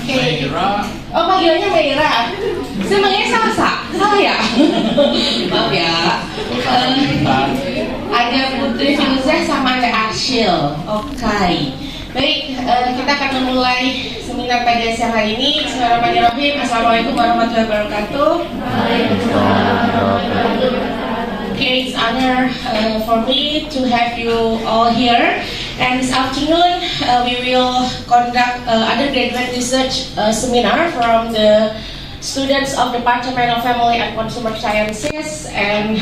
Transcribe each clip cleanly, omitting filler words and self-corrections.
Meira. Oh, panggilannya Meira. Saya manggilnya Salsa. Salah ya? Maaf ya. Ada Putri Filzah sama ada Arshil. Oke. Baik, kita akan memulai seminar pada siang hari ini. Bismillahirrahmanirrahim. Assalamualaikum warahmatullahi wabarakatuh. Okay, it's honor for me to have you all here. And this afternoon, we will conduct undergraduate research seminar from the students of Department of Family and Consumer Sciences, and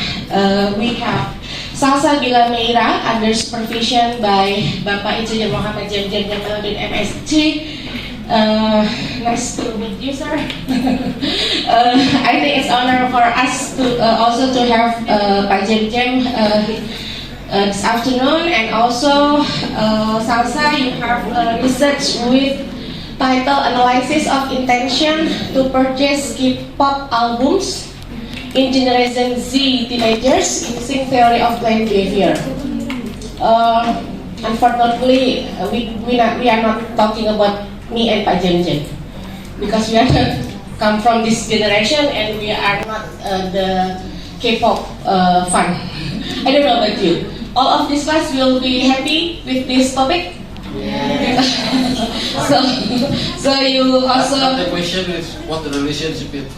we have Salsa Gila Meira under supervision by Bapak Insinyur Muhammad Jamil Jamaluddin MSc. Nice to meet you, sir. I think it's honor for us to also to have Pak Jem this afternoon, and also Salsa, you have research with title Analysis of Intention to Purchase K-pop Albums in Generation Z Teenagers Using Theory of Planned Behavior. Unfortunately, we are not talking about me and Pak Jem because we are not come from this generation and we are not the K-pop fan. I don't know about you. All of this class will be happy with this topic. Yeah. so you also. The question is what the relationship with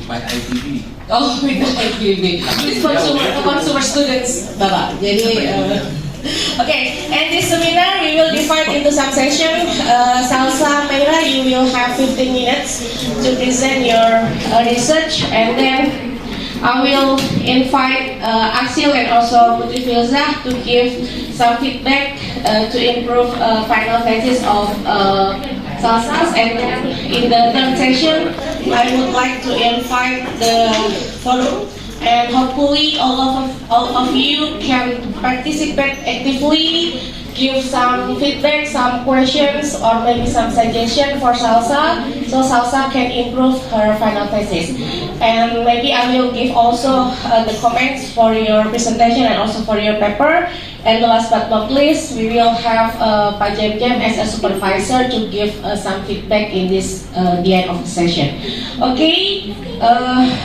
my IPB? Oh, with the IPB. With consumer students, Bapak. Jadi. Okay, and this seminar we will divide into some session. Salsa Meira, you will have 15 minutes to present your research, and then I will invite Arshil and also Putri Filzah to give some feedback to improve final thesis of Salsa's, and then in the third session I would like to invite the forum, and hopefully all of you can participate actively, give some feedback, some questions, or maybe some suggestion for Salsa, so Salsa can improve her final thesis. And maybe I will give also the comments for your presentation and also for your paper. And the last but not least, we will have Pak Jem as a supervisor to give some feedback in this the end of the session. Okay,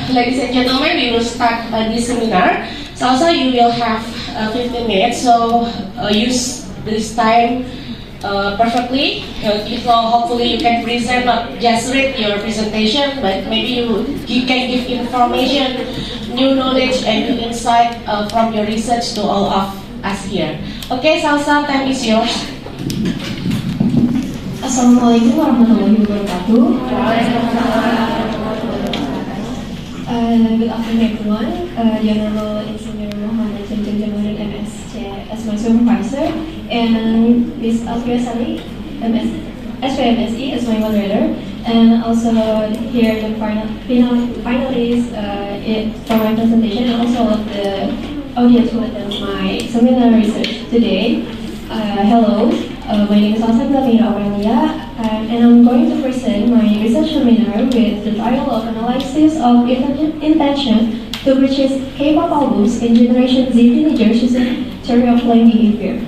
ladies and gentlemen, we will start this seminar. Salsa, you will have 15 minutes, so use this time perfectly. So hopefully you can present, not just read your presentation, but maybe you can give information, new knowledge, and new insight from your research to all of us here. Okay, Salsa, time is yours. Assalamualaikum warahmatullahi wabarakatuh. Good afternoon, everyone. The Honorable Insinyur Muhammad Jamil Jamaluddin MSc as my supervisor, and Ms. Alfia Sali, SPMSE as my moderator, and also here the finalists for my presentation, and also the audience who attends my seminar research today. Hello, my name is Salsa Gila Meira, and I'm going to present my research seminar with the title of Analysis of Intention to Purchase K-pop Albums in Generation Z Teenagers Using Theory of Planned Behavior.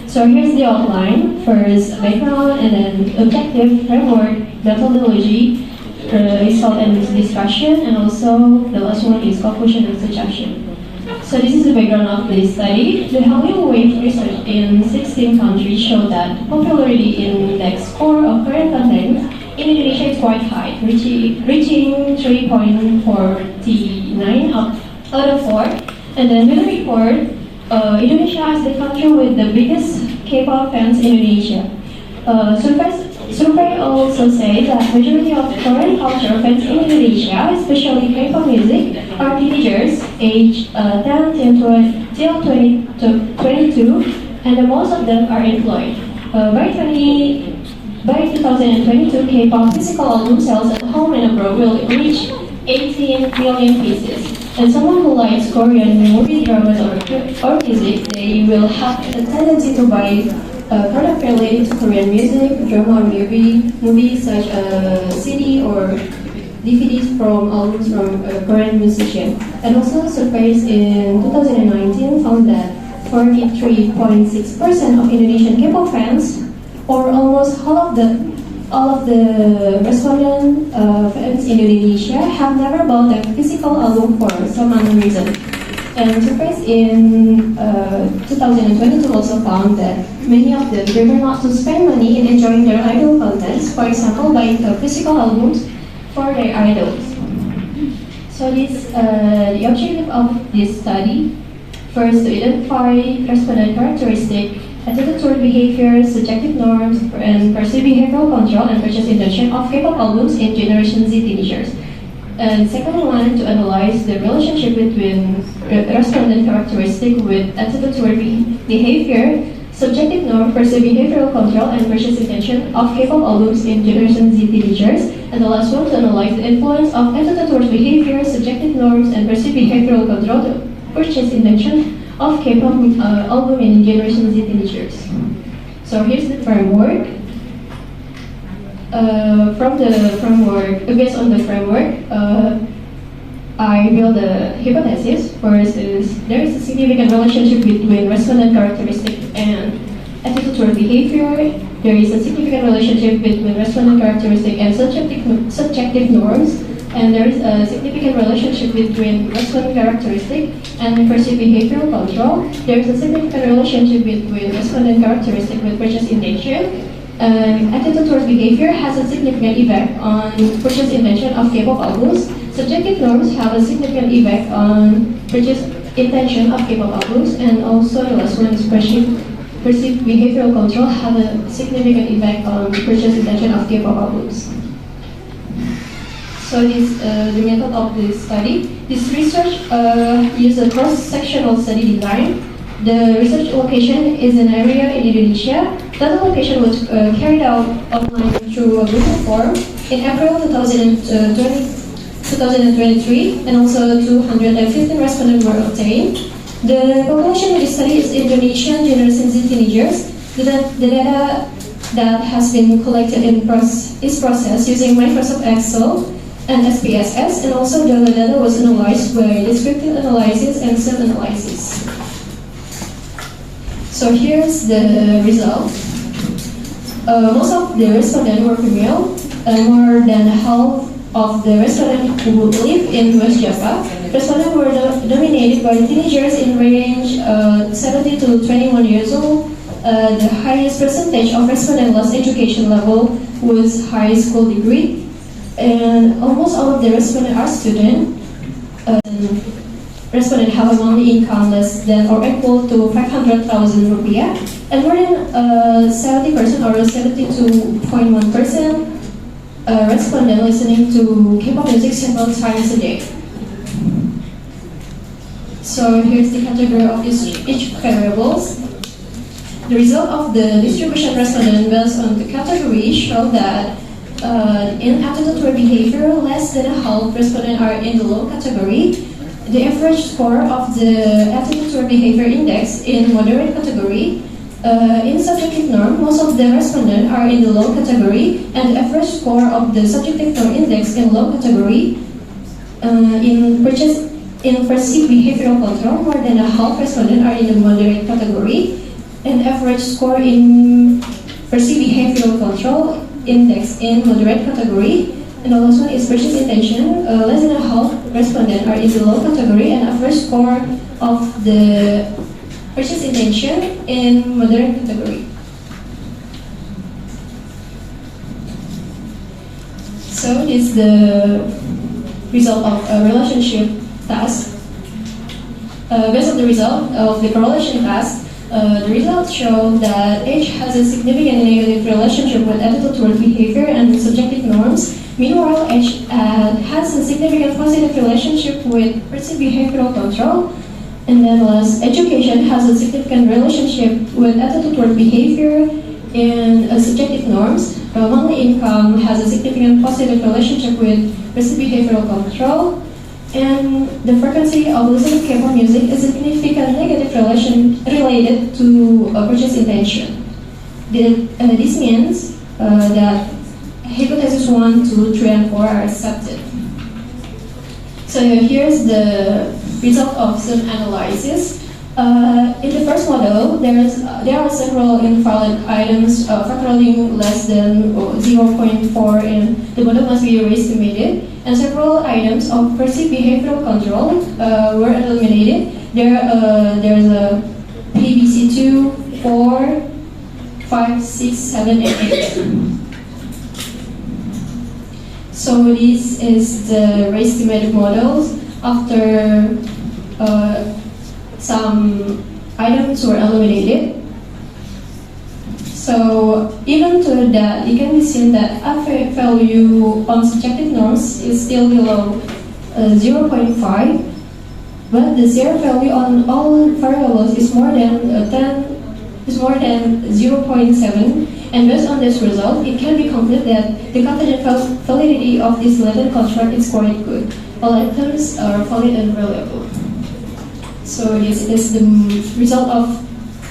So here's the outline. First, background, and then objective, framework, methodology, result and discussion, and also the last one is conclusion and suggestion. So this is the background of this study. The Hallyu Wave research in 16 countries showed that popularity index score of current content in Indonesia is quite high, reaching 3.49 out of 4. And then with the report, Indonesia is the country with the biggest K-pop fans in Indonesia. Survey also say that majority of foreign culture fans in Indonesia, especially K-pop music, are teenagers aged 10 till 22, and most of them are employed. By 2022, K-pop physical album sales at home and abroad will reach 18 million pieces. And someone who likes Korean movie, dramas, or music, they will have a tendency to buy product related to Korean music, drama, or movies such as CD or DVDs from albums from a Korean musician. And also surveys in 2019 found that 43.6% of Indonesian K-pop fans, or almost half of the all of the respondent fans in Indonesia have never bought a physical album for some unknown reason. And surveys in 2022 also found that many of them prefer not to spend money in enjoying their idol contents, for example, buying physical albums for their idols. So the objective of this study, first to identify respondent characteristic, attitude toward behavior, subjective norms, and perceived behavioral control and purchase intention of K-pop albums in Generation Z teenagers. And second one, to analyze the relationship between respondent characteristic with attitude toward behavior, subjective norm, perceived behavioral control, and purchase intention of K-pop albums in Generation Z teenagers. And the last one, to analyze the influence of attitude towards behavior, subjective norms, and perceived behavioral control to purchase intention of K-pop album in Generation Z teenagers. So here's the framework. Based on the framework, I build a hypothesis. First is there is a significant relationship between respondent characteristic and attitude toward behavior. There is a significant relationship between respondent characteristic and subjective norms. And there is a significant relationship between respondent characteristic and perceived behavioral control. There is a significant relationship between respondent characteristic with purchase intention. Attitude towards behavior has a significant effect on purchase intention of K-pop albums. Subjective norms have a significant effect on purchase intention of K-pop albums, and also the last one is perceived behavioral control have a significant effect on purchase intention of K-pop albums. So this the method of this study. This research uses a cross-sectional study design. The research location is an area in Indonesia. Data location was carried out online through a Google form in April 2023, and also 215 respondents were obtained. The population of the study is Indonesian Generation Z teenagers. The data that has been collected is processed using Microsoft Excel and SPSS, and also the data was analyzed by descriptive analysis and sub-analysis. So here's the result. Most of the respondents were female. More than half of the respondents who live in West Java. Respondents were dominated by teenagers in range 17 to 21 years old. The highest percentage of respondents lost education level was high school degree. And almost all of the respondents are students. Respondents have a monthly income less than or equal to 500,000 rupiah, and more than 70% or 72.1% respondent listening to K-pop music several times a day. So here's the category of each variables. The result of the distribution respondent based on the category show that in attitude toward behavior, less than half respondents are in the low category. The average score of the attitude toward behavior index in moderate category. In subjective norm, most of the respondents are in the low category, and the average score of the subjective norm index in low category. In perceived behavioral control, more than a half respondents are in the moderate category, and average score in perceived behavioral control index in moderate category. And the last one is purchase intention. Less than a half respondents are in the low category, and average score of the purchase intention in moderate category. So this is the result of a relationship task. Based on the result of the correlation task, the results show that age has a significant negative relationship with attitude toward behavior and subjective norms. Meanwhile, age has a significant positive relationship with perceived behavioral control. And then last, education has a significant relationship with attitude toward behavior and subjective norms. Monthly income has a significant positive relationship with perceived behavioral control. And the frequency of listening to K-pop music is a significant negative relation related to purchase intention. This means that hypothesis 1, 2, 3, and 4 are accepted. So here's the result of some analysis. In the first model, there are several invalid items factoring less than zero point 0.4, and the model must be re-estimated. And several items of perceived behavioral control were eliminated. There's a PBC 2, 4, 5, 6, 7, and 8. So this is the re-estimated models after some items were eliminated. So even to that, it can be seen that F value on subjective norms is still below 0.5, but the zero value on all variables is more than 0.7. And based on this result, it can be concluded that the contingent validity of this latent construct is quite good. All items are valid and reliable. So this is the result of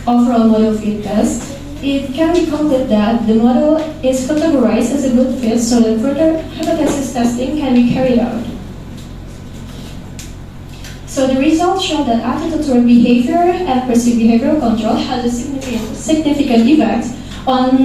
overall model fit test. It can be concluded that the model is categorized as a good fit so that further hypothesis testing can be carried out. So the results show that attitude toward behavior and perceived behavioral control has a significant effect on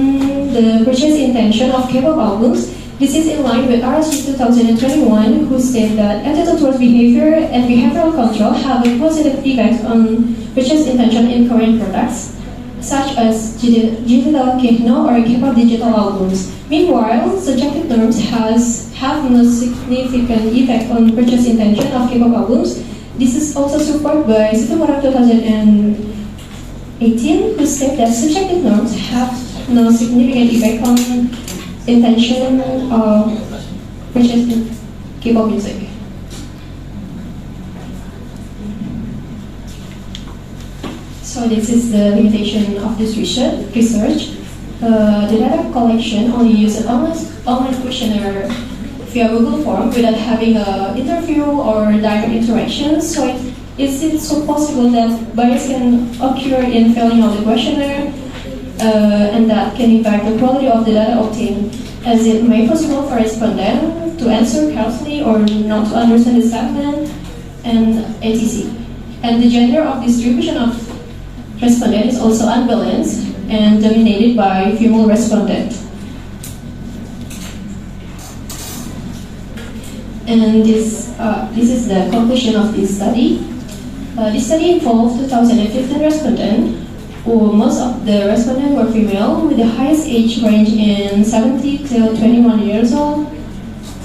the purchase intention of K-pop albums. This is in line with RSG 2021, who stated that attitude towards behavior and behavioral control have a positive effect on purchase intention in Korean products, such as digital K-no or K-pop digital albums. Meanwhile, subjective norms have no significant effect on purchase intention of K-pop albums. This is also supported by Sitomoto 2018, who stated that subjective norms have no significant effect on intention of purchasing K-pop music. So this is the limitation of this research. The data collection only uses an online questionnaire via Google Form without having an interview or direct interaction. So is it so possible that bias can occur in filling out the questionnaire? And that can impact the quality of the data obtained, as it may be possible for respondent to answer carefully or not to understand the statement, and etc. And the gender of distribution of respondent is also unbalanced and dominated by female respondent. And this is the conclusion of this study. This study involved 2,015 respondents. Most of the respondents were female, with the highest age range in 70 till 21 years old.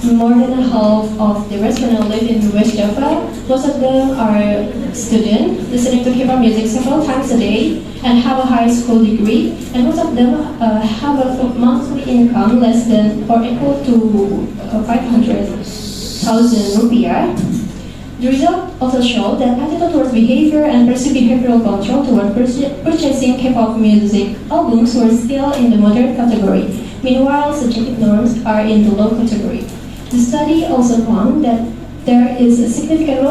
More than half of the respondents live in West Java. Most of them are students listening to K-pop music several times a day and have a high school degree. And most of them have a monthly income less than or equal to 500,000 rupiah. The result also showed that attitude towards behavior and perceived behavioral control toward purchasing K-pop music albums were still in the moderate category. Meanwhile, subjective norms are in the low category. The study also found that there is a significant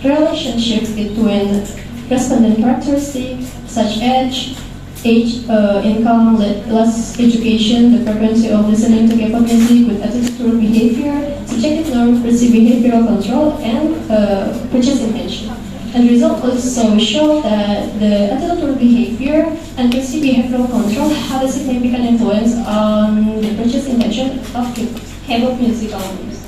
relationship between respondent characteristics such as age, income, class, education, the frequency of listening to K-pop music with attitude toward behavior, subjective norms, perceived behavioral control, and purchase intention. And the result also show that the attitude toward behavior and perceived behavioral control have a significant influence on the purchase intention of K-pop music albums.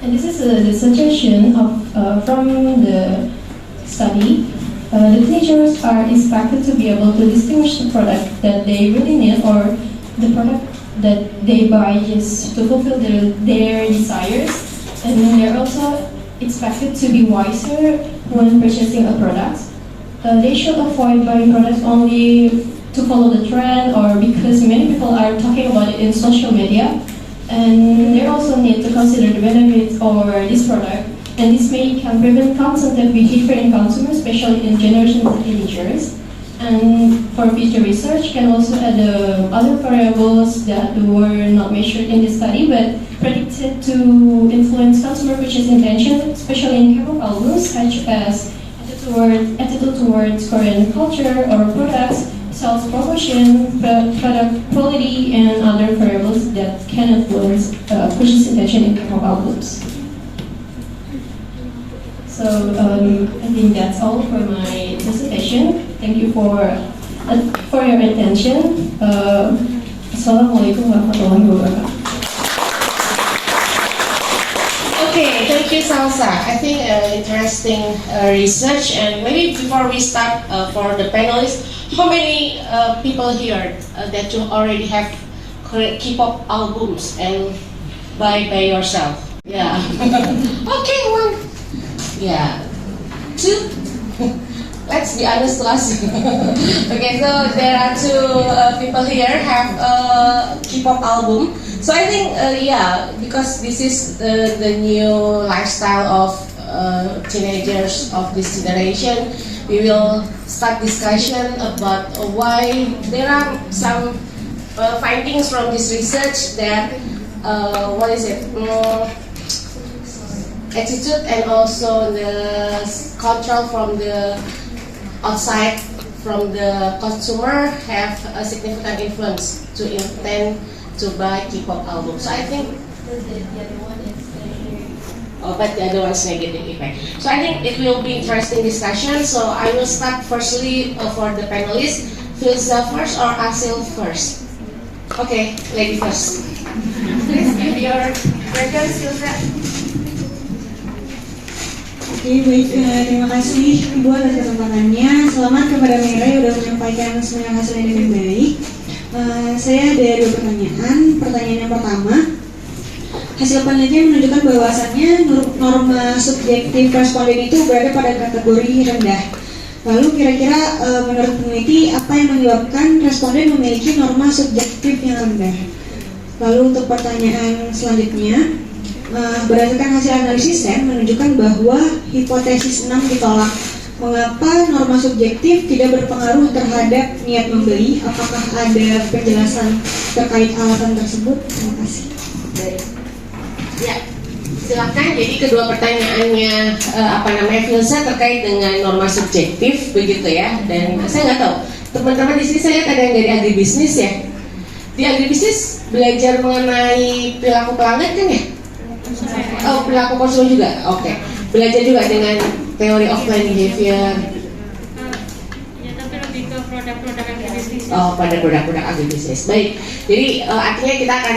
And this is the suggestion from the study. The teenagers are expected to be able to distinguish the product that they really need or the product that they buy just to fulfill their desires. And they're also expected to be wiser when purchasing a product. They should avoid buying products only to follow the trend or because many people are talking about it in social media. And they also need to consider the benefits of this product. And this can prevent consumptive behavior in consumers, especially in generation of teenagers. And for future research, can also add other variables that were not measured in the study, but predicted to influence consumer purchase intention, especially in K-pop albums, such as attitude towards Korean culture or products, sales promotion, product quality, and other variables that can influence purchase intention in K-pop albums. So I think that's all for my presentation. Thank you for your attention. Assalamualaikum warahmatullahi wabarakatuh. Okay, thank you, Salsa. I think interesting research. And maybe before we start for the panelists, how many people here that you already have K-pop albums and by yourself? Yeah. Okay, one. Yeah. Two. Let's be honest to us. Okay, so there are two people here have a K-pop album. So I think, yeah, because this is the new lifestyle of teenagers of this generation, we will start discussion about why there are some findings from this research that what is it? Attitude and also the control from the outside from the consumer have a significant influence to intend to buy K-pop album. So I think but the other one's negative effect. So I think it will be interesting discussion. So I will start firstly for the panelists. Filza first or Asil first? Okay, lady first. Please give your reference, Filza. Oke, baik, terima kasih Ibu atas kesempatannya. Selamat kepada Mira yang sudah menyampaikan semua hasilnya dengan baik. Saya ada dua pertanyaan. Pertanyaan yang pertama, hasil penelitian menunjukkan bahwasannya norma subjektif responden itu berada pada kategori rendah. Lalu kira-kira menurut peneliti apa yang menyebabkan responden memiliki norma subjektif yang rendah? Lalu untuk pertanyaan selanjutnya, berdasarkan hasil analisis SEM menunjukkan bahwa hipotesis 6 ditolak. Mengapa norma subjektif tidak berpengaruh terhadap niat membeli? Apakah ada penjelasan terkait alasan tersebut? Terima kasih. Ya, silakan. Jadi kedua pertanyaannya Filza terkait dengan norma subjektif begitu ya. Dan saya nggak tahu teman-teman di sini saya lihat ada yang dari agribisnis ya. Di agribisnis belajar mengenai perilaku pelanggan kan ya? Oh, perilaku konsumen juga. Oke. Belajar juga dengan teori offline behavior. Ya, tapi lebih ke produk-produk agribisnis. Oh, pada produk-produk agribisnis. Baik. Jadi artinya kita akan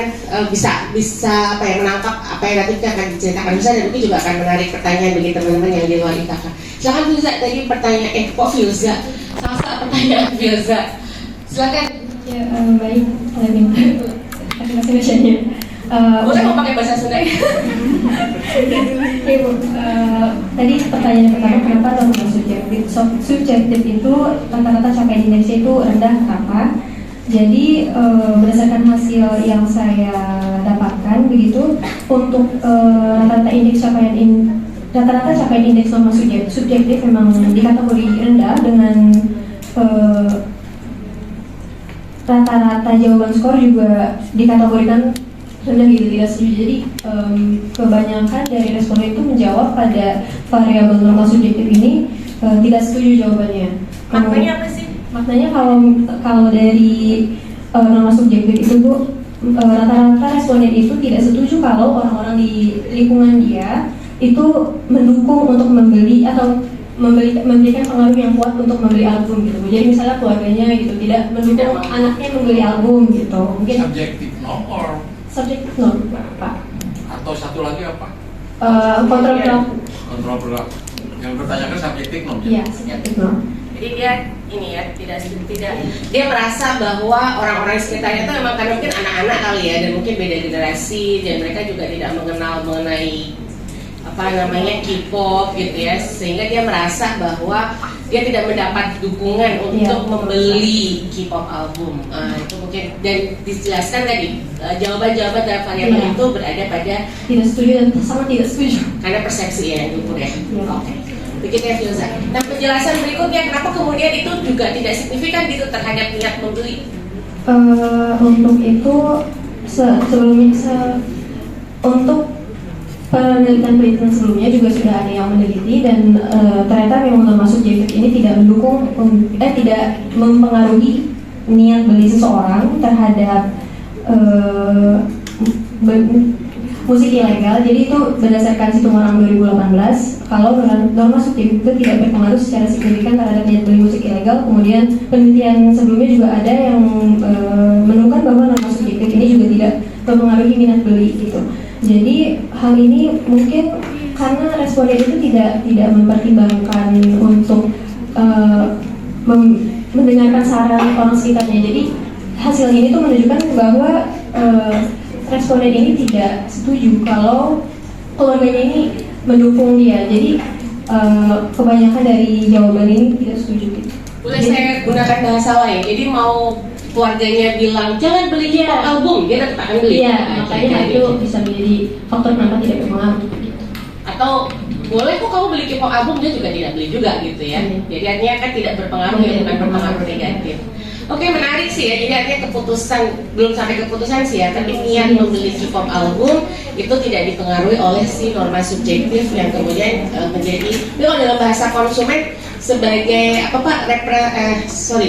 bisa menangkap apa yang nanti kita akan diceritakan Filza, dan mungkin juga akan menarik pertanyaan bagi teman-teman yang di luar IKK. Silakan Filza, tadi pertanyaan kok Filza? Salah pertanyaan Filza. Silakan. Ya, baik. Terima kasih Syahnya. Boleh mau pakai bahasa Sunda? Ibu, tadi pertanyaan pertama, kenapa norma subjektif itu rata-rata capaian indeksnya itu rendah, kenapa? Jadi berdasarkan hasil yang saya dapatkan begitu, untuk rata-rata capaian indeks norma subjektif memang di kategori rendah dengan rata-rata jawaban skor juga dikategorikan rendah gitu, tidak setuju. Jadi kebanyakan dari responden itu menjawab pada variabel norma subjektif ini tidak setuju jawabannya. Maknanya apa sih? Maknanya kalau dari norma subjektif itu Bu, rata-rata responden itu tidak setuju kalau orang-orang di lingkungan dia itu mendukung untuk membeli atau memberikan pengaruh yang kuat untuk membeli album gitu. Jadi misalnya keluarganya gitu tidak mendukung anaknya membeli album gitu. Mungkin Subjektif nomor subjektif norm Pak. atau satu lagi apa? Kontrol perilaku. Kontrol perilaku. Yang bertanyakan subjektif nomor. Iya, subjektif norm. Jadi dia ini ya tidak dia merasa bahwa orang-orang di sekitarnya itu memang karena mungkin anak-anak kali ya, dan mungkin beda generasi, dan mereka juga tidak mengenal mengenai K-pop gitu ya, sehingga dia merasa bahwa dia tidak mendapat dukungan untuk membeli K-pop album. Itu mungkin, dan dijelaskan tadi jawaban-jawaban dari variabel itu berada pada tidak setuju dan sama tidak setuju karena persepsi ya itu ya. Oke. Begitu ya Filza. Nah, penjelasan berikutnya kenapa kemudian itu juga tidak signifikan gitu terhadap niat membeli? Untuk itu untuk penelitian sebelumnya juga sudah ada yang meneliti, dan ternyata memang norma subjektif ini tidak mendukung tidak mempengaruhi niat beli seseorang terhadap musik ilegal. Jadi itu berdasarkan Situng Orang 2018, kalau norma subjektif itu tidak berpengaruh secara signifikan terhadap niat beli musik ilegal. Kemudian penelitian sebelumnya juga ada yang menemukan bahwa norma subjektif ini juga tidak mempengaruhi minat beli gitu. Jadi hal ini mungkin karena responden itu tidak mempertimbangkan untuk mendengarkan saran orang sekitarnya. Jadi hasil ini tuh menunjukkan bahwa responden ini tidak setuju kalau keluarganya ini mendukung dia. Jadi kebanyakan dari jawaban ini tidak setuju gitu. Boleh saya gunakan bahasa lain? Jadi mau keluarganya bilang jangan beli K-pop album, dia tetap akan beli. Iya, makanya itu bisa menjadi faktor kenapa tidak berpengaruh. Atau boleh kok kamu beli K-pop album, dia juga tidak beli juga gitu ya. Jadi artinya kan tidak berpengaruh ya, bukan berpengaruh negatif. Oke, menarik sih ya. Jadi artinya keputusan, belum sampai keputusan sih ya, tapi niat membeli K-pop album itu tidak dipengaruhi oleh si norma subjektif yang kemudian menjadi, itu kalau dalam bahasa konsumen sebagai apa Pak,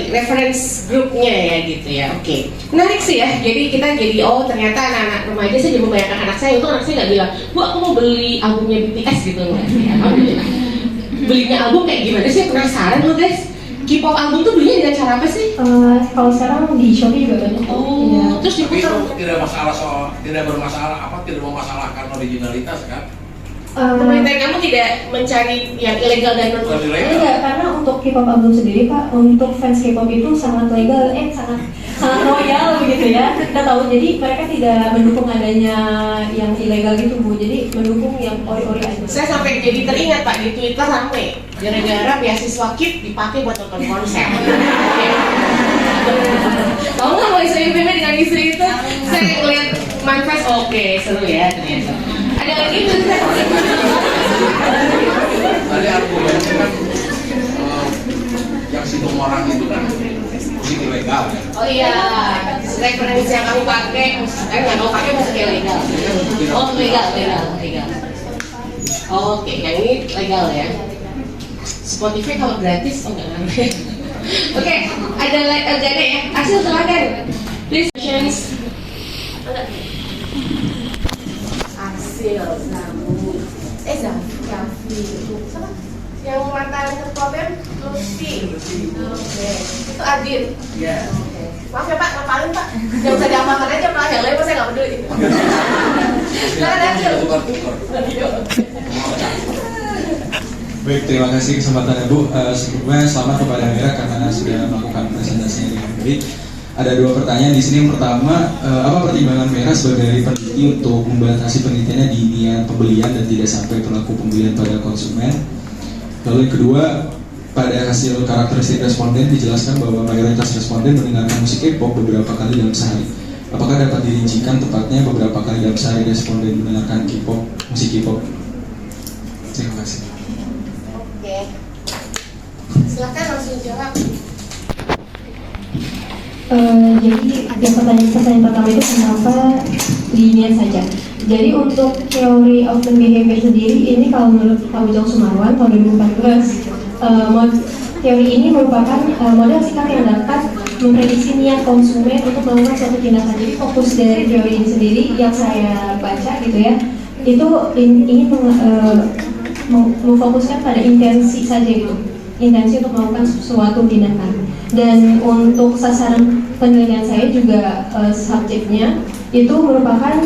reference grupnya ya gitu ya. Oke, menarik sih ya. Jadi kita jadi ternyata anak-anak remaja saya jadi membayangkan anak saya, itu anak saya nggak bilang, Bu aku mau beli albumnya BTS gitu nggak sih? Alhamdulillah. Belinya album kayak gimana sih? Penasaran loh guys. K-pop album tuh belinya dengan cara apa sih? Kalau sekarang di Shopee juga banyak. Oh, terus Tapi diputar. itu tidak masalah tidak bermasalah tidak memasalahkan originalitas kan? Enggak, Kamu tidak mencari yang ilegal dan non Ilegal. karena untuk K-pop album sendiri Pak, untuk fans K-pop itu sangat legal, sangat royal begitu ya. Kita tahu, jadi mereka tidak mendukung adanya yang ilegal gitu Bu. Jadi mendukung yang ori-ori aja. Saya sampai jadi teringat Pak, di Twitter rame gara-gara beasiswa KIP dipakai buat nonton konser. Tahu nggak mahasiswa IPB dengan istri itu? Saya ngeliat manifest, oke seru ya ternyata. Ada lagi tuh? Tadi argumennya kan yang Situng Orang itu kan musik ilegal ya. Oh iya, referensi yang kamu pakai, nggak mau pakai musik ilegal. Oh legal. Oke, yang ini legal ya. Spotify kalau gratis, oh nggak ngerti. Oke, ada ya. Hasil silakan. Please questions. Hasil Zamu. Zafi. Siapa? Yang mantan ketua BEM, Lutfi. Oke. Itu Adit. Iya. Oke. Maaf ya Pak, ngapalin Pak. Yang bisa diamalkan aja Pak, yang lain saya nggak peduli. Sekarang hasil. Baik, terima kasih kesempatannya Bu. Sebelumnya selamat kepada Mira karena sudah melakukan presentasinya dengan baik. Ada dua pertanyaan di sini. Yang pertama, apa pertimbangan Mira sebagai peneliti untuk membatasi penelitiannya di niat pembelian dan tidak sampai pelaku pembelian pada konsumen? Lalu yang kedua, pada hasil karakteristik responden dijelaskan bahwa mayoritas responden mendengarkan musik K-pop beberapa kali dalam sehari. Apakah dapat dirincikan tepatnya beberapa kali dalam sehari responden mendengarkan K-pop, musik K-pop? Terima kasih. Oke. Silakan langsung jawab. Jadi yang pertanyaan pertama itu kenapa linear saja. Jadi untuk teori of the behavior sendiri ini kalau menurut Pak Ujang Sumarwan tahun 2014, teori ini merupakan model sikap yang dapat memprediksi niat konsumen untuk melakukan suatu tindakan. Jadi fokus dari teori ini sendiri yang saya baca gitu ya, itu ingin memfokuskan pada intensi saja gitu, intensi untuk melakukan suatu tindakan. Dan untuk sasaran penelitian saya juga subjeknya itu merupakan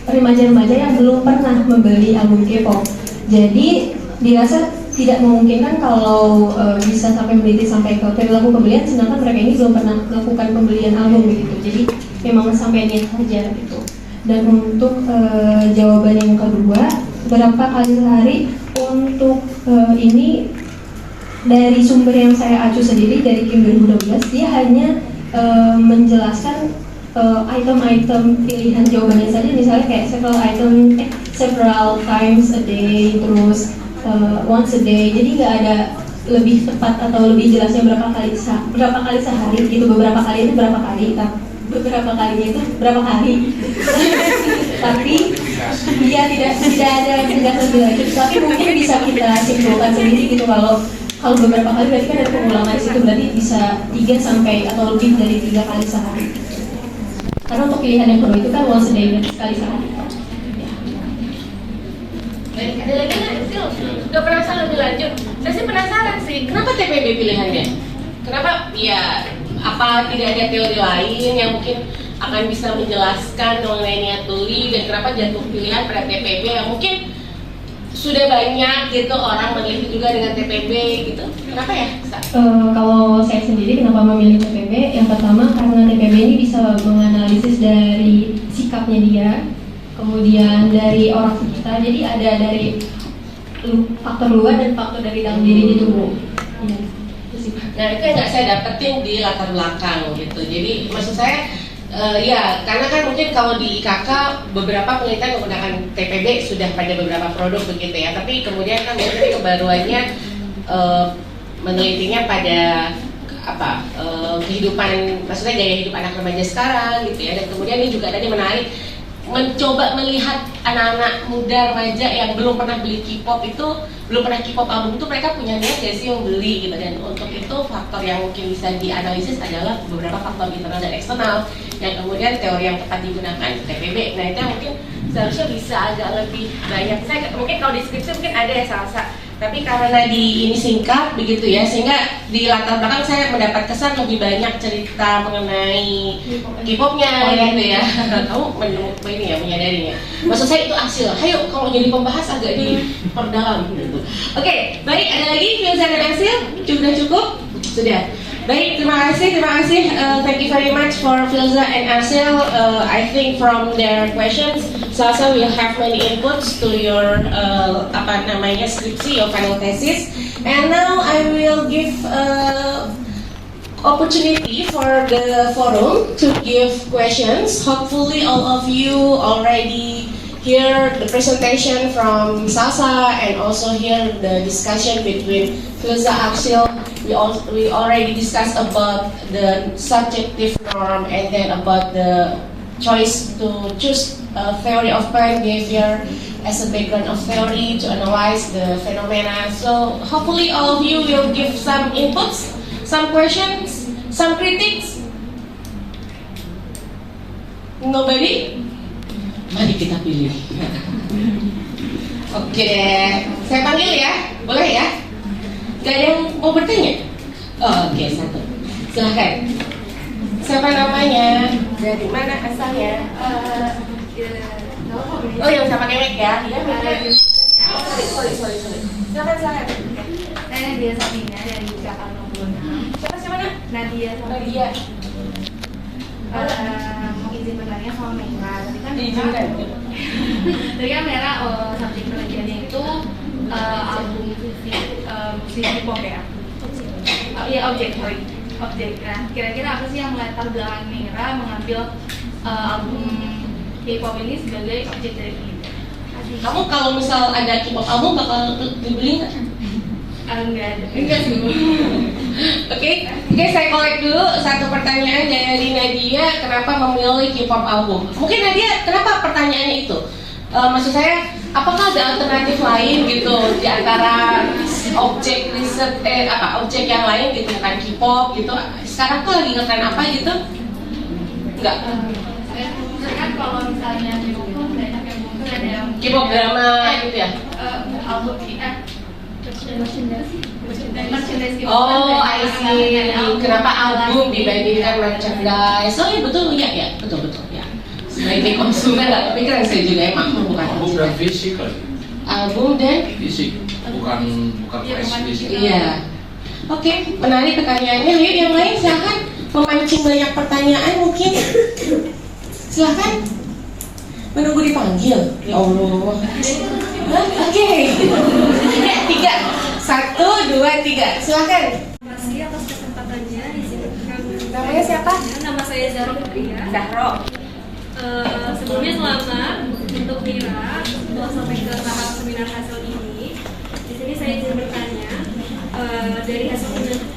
remaja-remaja yang belum pernah membeli album K-pop. Jadi dirasa tidak memungkinkan kalau bisa sampai meneliti sampai ke perilaku pembelian, sedangkan mereka ini belum pernah melakukan pembelian album begitu. Jadi memang sampai niat saja gitu. Dan untuk jawaban yang kedua, berapa kali sehari untuk ini dari sumber yang saya acu sendiri dari Kim 2012, dia hanya menjelaskan item-item pilihan jawabannya saja, misalnya kayak several times a day, terus once a day. Jadi nggak ada lebih tepat atau lebih jelasnya berapa kali sehari gitu. Beberapa kali itu berapa kali, beberapa kalinya itu berapa hari. Tapi dia tidak ada penjelasan lebih lanjut. Tapi mungkin bisa kita simpulkan sendiri gitu, kalau beberapa kali berarti kan ada pengulangan di situ, berarti bisa 3 sampai atau lebih dari 3 kali sehari. Karena untuk pilihan yang kedua itu kan once a day, sekali sehari. Ada lagi nggak? Udah penasaran lebih lanjut? Saya sih penasaran sih, kenapa TPB pilihannya? Kenapa? Ya, apa tidak ada teori lain yang mungkin akan bisa menjelaskan mengenai niat beli dan kenapa jatuh pilihan pada TPB yang mungkin sudah banyak gitu orang meneliti juga dengan TPB gitu? Kenapa ya? Kalau saya sendiri kenapa memilih TPB? Yang pertama karena TPB ini bisa menganalisis dari sikapnya dia, kemudian dari orang sekitar, jadi ada dari faktor luar dan faktor dari dalam diri di tubuh. Ya, itu sih. Nah itu yang nggak saya dapetin di latar belakang gitu. Jadi maksud saya ya karena kan mungkin kalau di IKK beberapa penelitian menggunakan TPB sudah pada beberapa produk begitu ya. Tapi kemudian kan mungkin kebaruannya menelitinya pada apa kehidupan, maksudnya gaya hidup anak remaja sekarang gitu ya. Dan kemudian ini juga tadi menarik, mencoba melihat anak-anak muda remaja yang belum pernah beli K-pop itu, belum pernah K-pop album itu, mereka punya niat gak sih membeli gitu. Dan untuk itu faktor yang mungkin bisa dianalisis adalah beberapa faktor internal dan eksternal yang kemudian teori yang tepat digunakan TPB. Nah itu yang mungkin seharusnya bisa agak lebih banyak. Saya mungkin kalau di skripsi mungkin ada ya salsa, tapi karena di ini singkat begitu ya, sehingga di latar belakang saya mendapat kesan lebih banyak cerita mengenai K-popnya gitu ya. Kamu menemukan ini ya, menyadarinya. Maksud saya itu hasil. Ayo kalau jadi pembahas agak diperdalam gitu. Oke, baik, ada lagi Filza dan Asil? Sudah cukup? Sudah. Baik, terima kasih. Thank you very much for Filza and Asil. I think from their questions, Salsa will have many inputs to your apa namanya skripsi, your final thesis. And now I will give opportunity for the forum to give questions. Hopefully, all of you already hear the presentation from Salsa and also hear the discussion between Filza Asil. We already discussed about the subjective norm and then about the choice to choose a theory of parent behavior as a background of theory to analyze the phenomena. So hopefully all of you will give some inputs, some questions, some critiques. Nobody? Mari kita pilih. Oke deh, saya panggil ya, boleh ya? Gak ada yang mau bertanya? Oh, oke, satu. Silahkan. Siapa namanya? Dari mana asalnya? Oh, yang sama kemek ya? Iya, sorry. Silakan. Saya Nadia Sabina dari Jakarta 26. Siapa nak? Nadia. Mau izin bertanya soal Mera. Tadi kan Diizinkan. Tadi kan Mera subjek penelitiannya itu album musik pop ya. Iya, objek. Nah, kira-kira apa sih yang melatar belakang Mera mengambil album K-pop ini sebagai objek dari ini? Kamu kalau misal ada K-pop album bakal dibeli nggak? Enggak sih. Oke, saya kolek dulu satu pertanyaan dari Nadia, kenapa memilih K-pop album? Mungkin Nadia, kenapa pertanyaannya itu? Maksud saya, apakah ada alternatif lain gitu di antara objek riset, objek yang lain gitu, bukan K-pop gitu? Sekarang tuh lagi ngetren apa gitu? Enggak. Saya kan kalau misalnya K-pop tuh banyak yang mungkin ada yang K-pop drama gitu ya? album merchandise. Oh, I see. Kenapa album dibandingkan merchandise? Oh iya betul ya, betul ya. Sebagai konsumen nggak kepikiran saya juga ya, maklum bukan. Album dan fisik lagi. Album dan Fisik, bukan flash fisik. iya. Oke, menarik pertanyaannya. Ayo yang lain silahkan memancing banyak pertanyaan mungkin. Silahkan. Menunggu dipanggil. Ya Allah. Oke. Ya, 3. 1, 2, 3. Silahkan. Terima kasih atas kesempatannya di sini. Namanya siapa? Nama saya Zahro Putria. Zahro. Sebelumnya selamat untuk Mira setelah sampai ke tahap seminar hasil ini. Di sini saya izin bertanya, dari hasil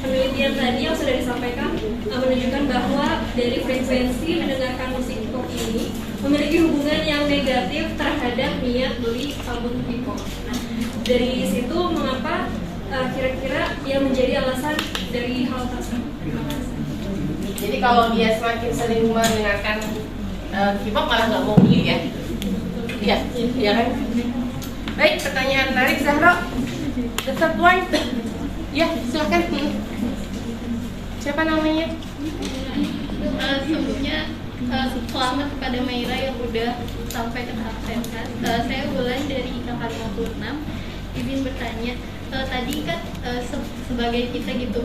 penelitian tadi yang sudah disampaikan menunjukkan bahwa dari frekuensi mendengarkan musik K-pop ini memiliki hubungan yang negatif terhadap niat beli album K-pop. Nah, dari situ mengapa kira-kira yang menjadi alasan dari hal tersebut? Terima kasih. Jadi kalau dia semakin sering mendengarkan K-pop malah nggak mau milih ya? Iya, iya kan? Baik, pertanyaan menarik Zahro. The third one. Ya, silakan. Siapa namanya? Sebelumnya selamat kepada Meira yang udah sampai ke tahap pentas. Saya Wulan dari IKK 56. Izin bertanya, tadi kan sebagai kita gitu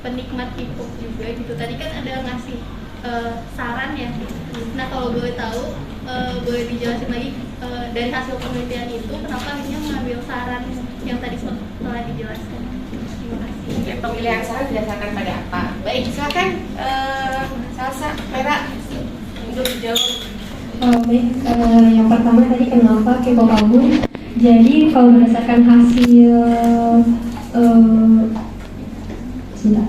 penikmat K-pop juga gitu. Tadi kan ada ngasih saran ya. Nah kalau boleh tahu, boleh dijelasin lagi dari hasil penelitian itu kenapa akhirnya mengambil saran yang tadi telah dijelaskan. Terima kasih. Ya, pemilihan saran berdasarkan pada apa? Baik, silakan Salsa, Meira untuk dijawab. Baik, yang pertama tadi kenapa K-pop album? Jadi kalau berdasarkan hasil sebentar.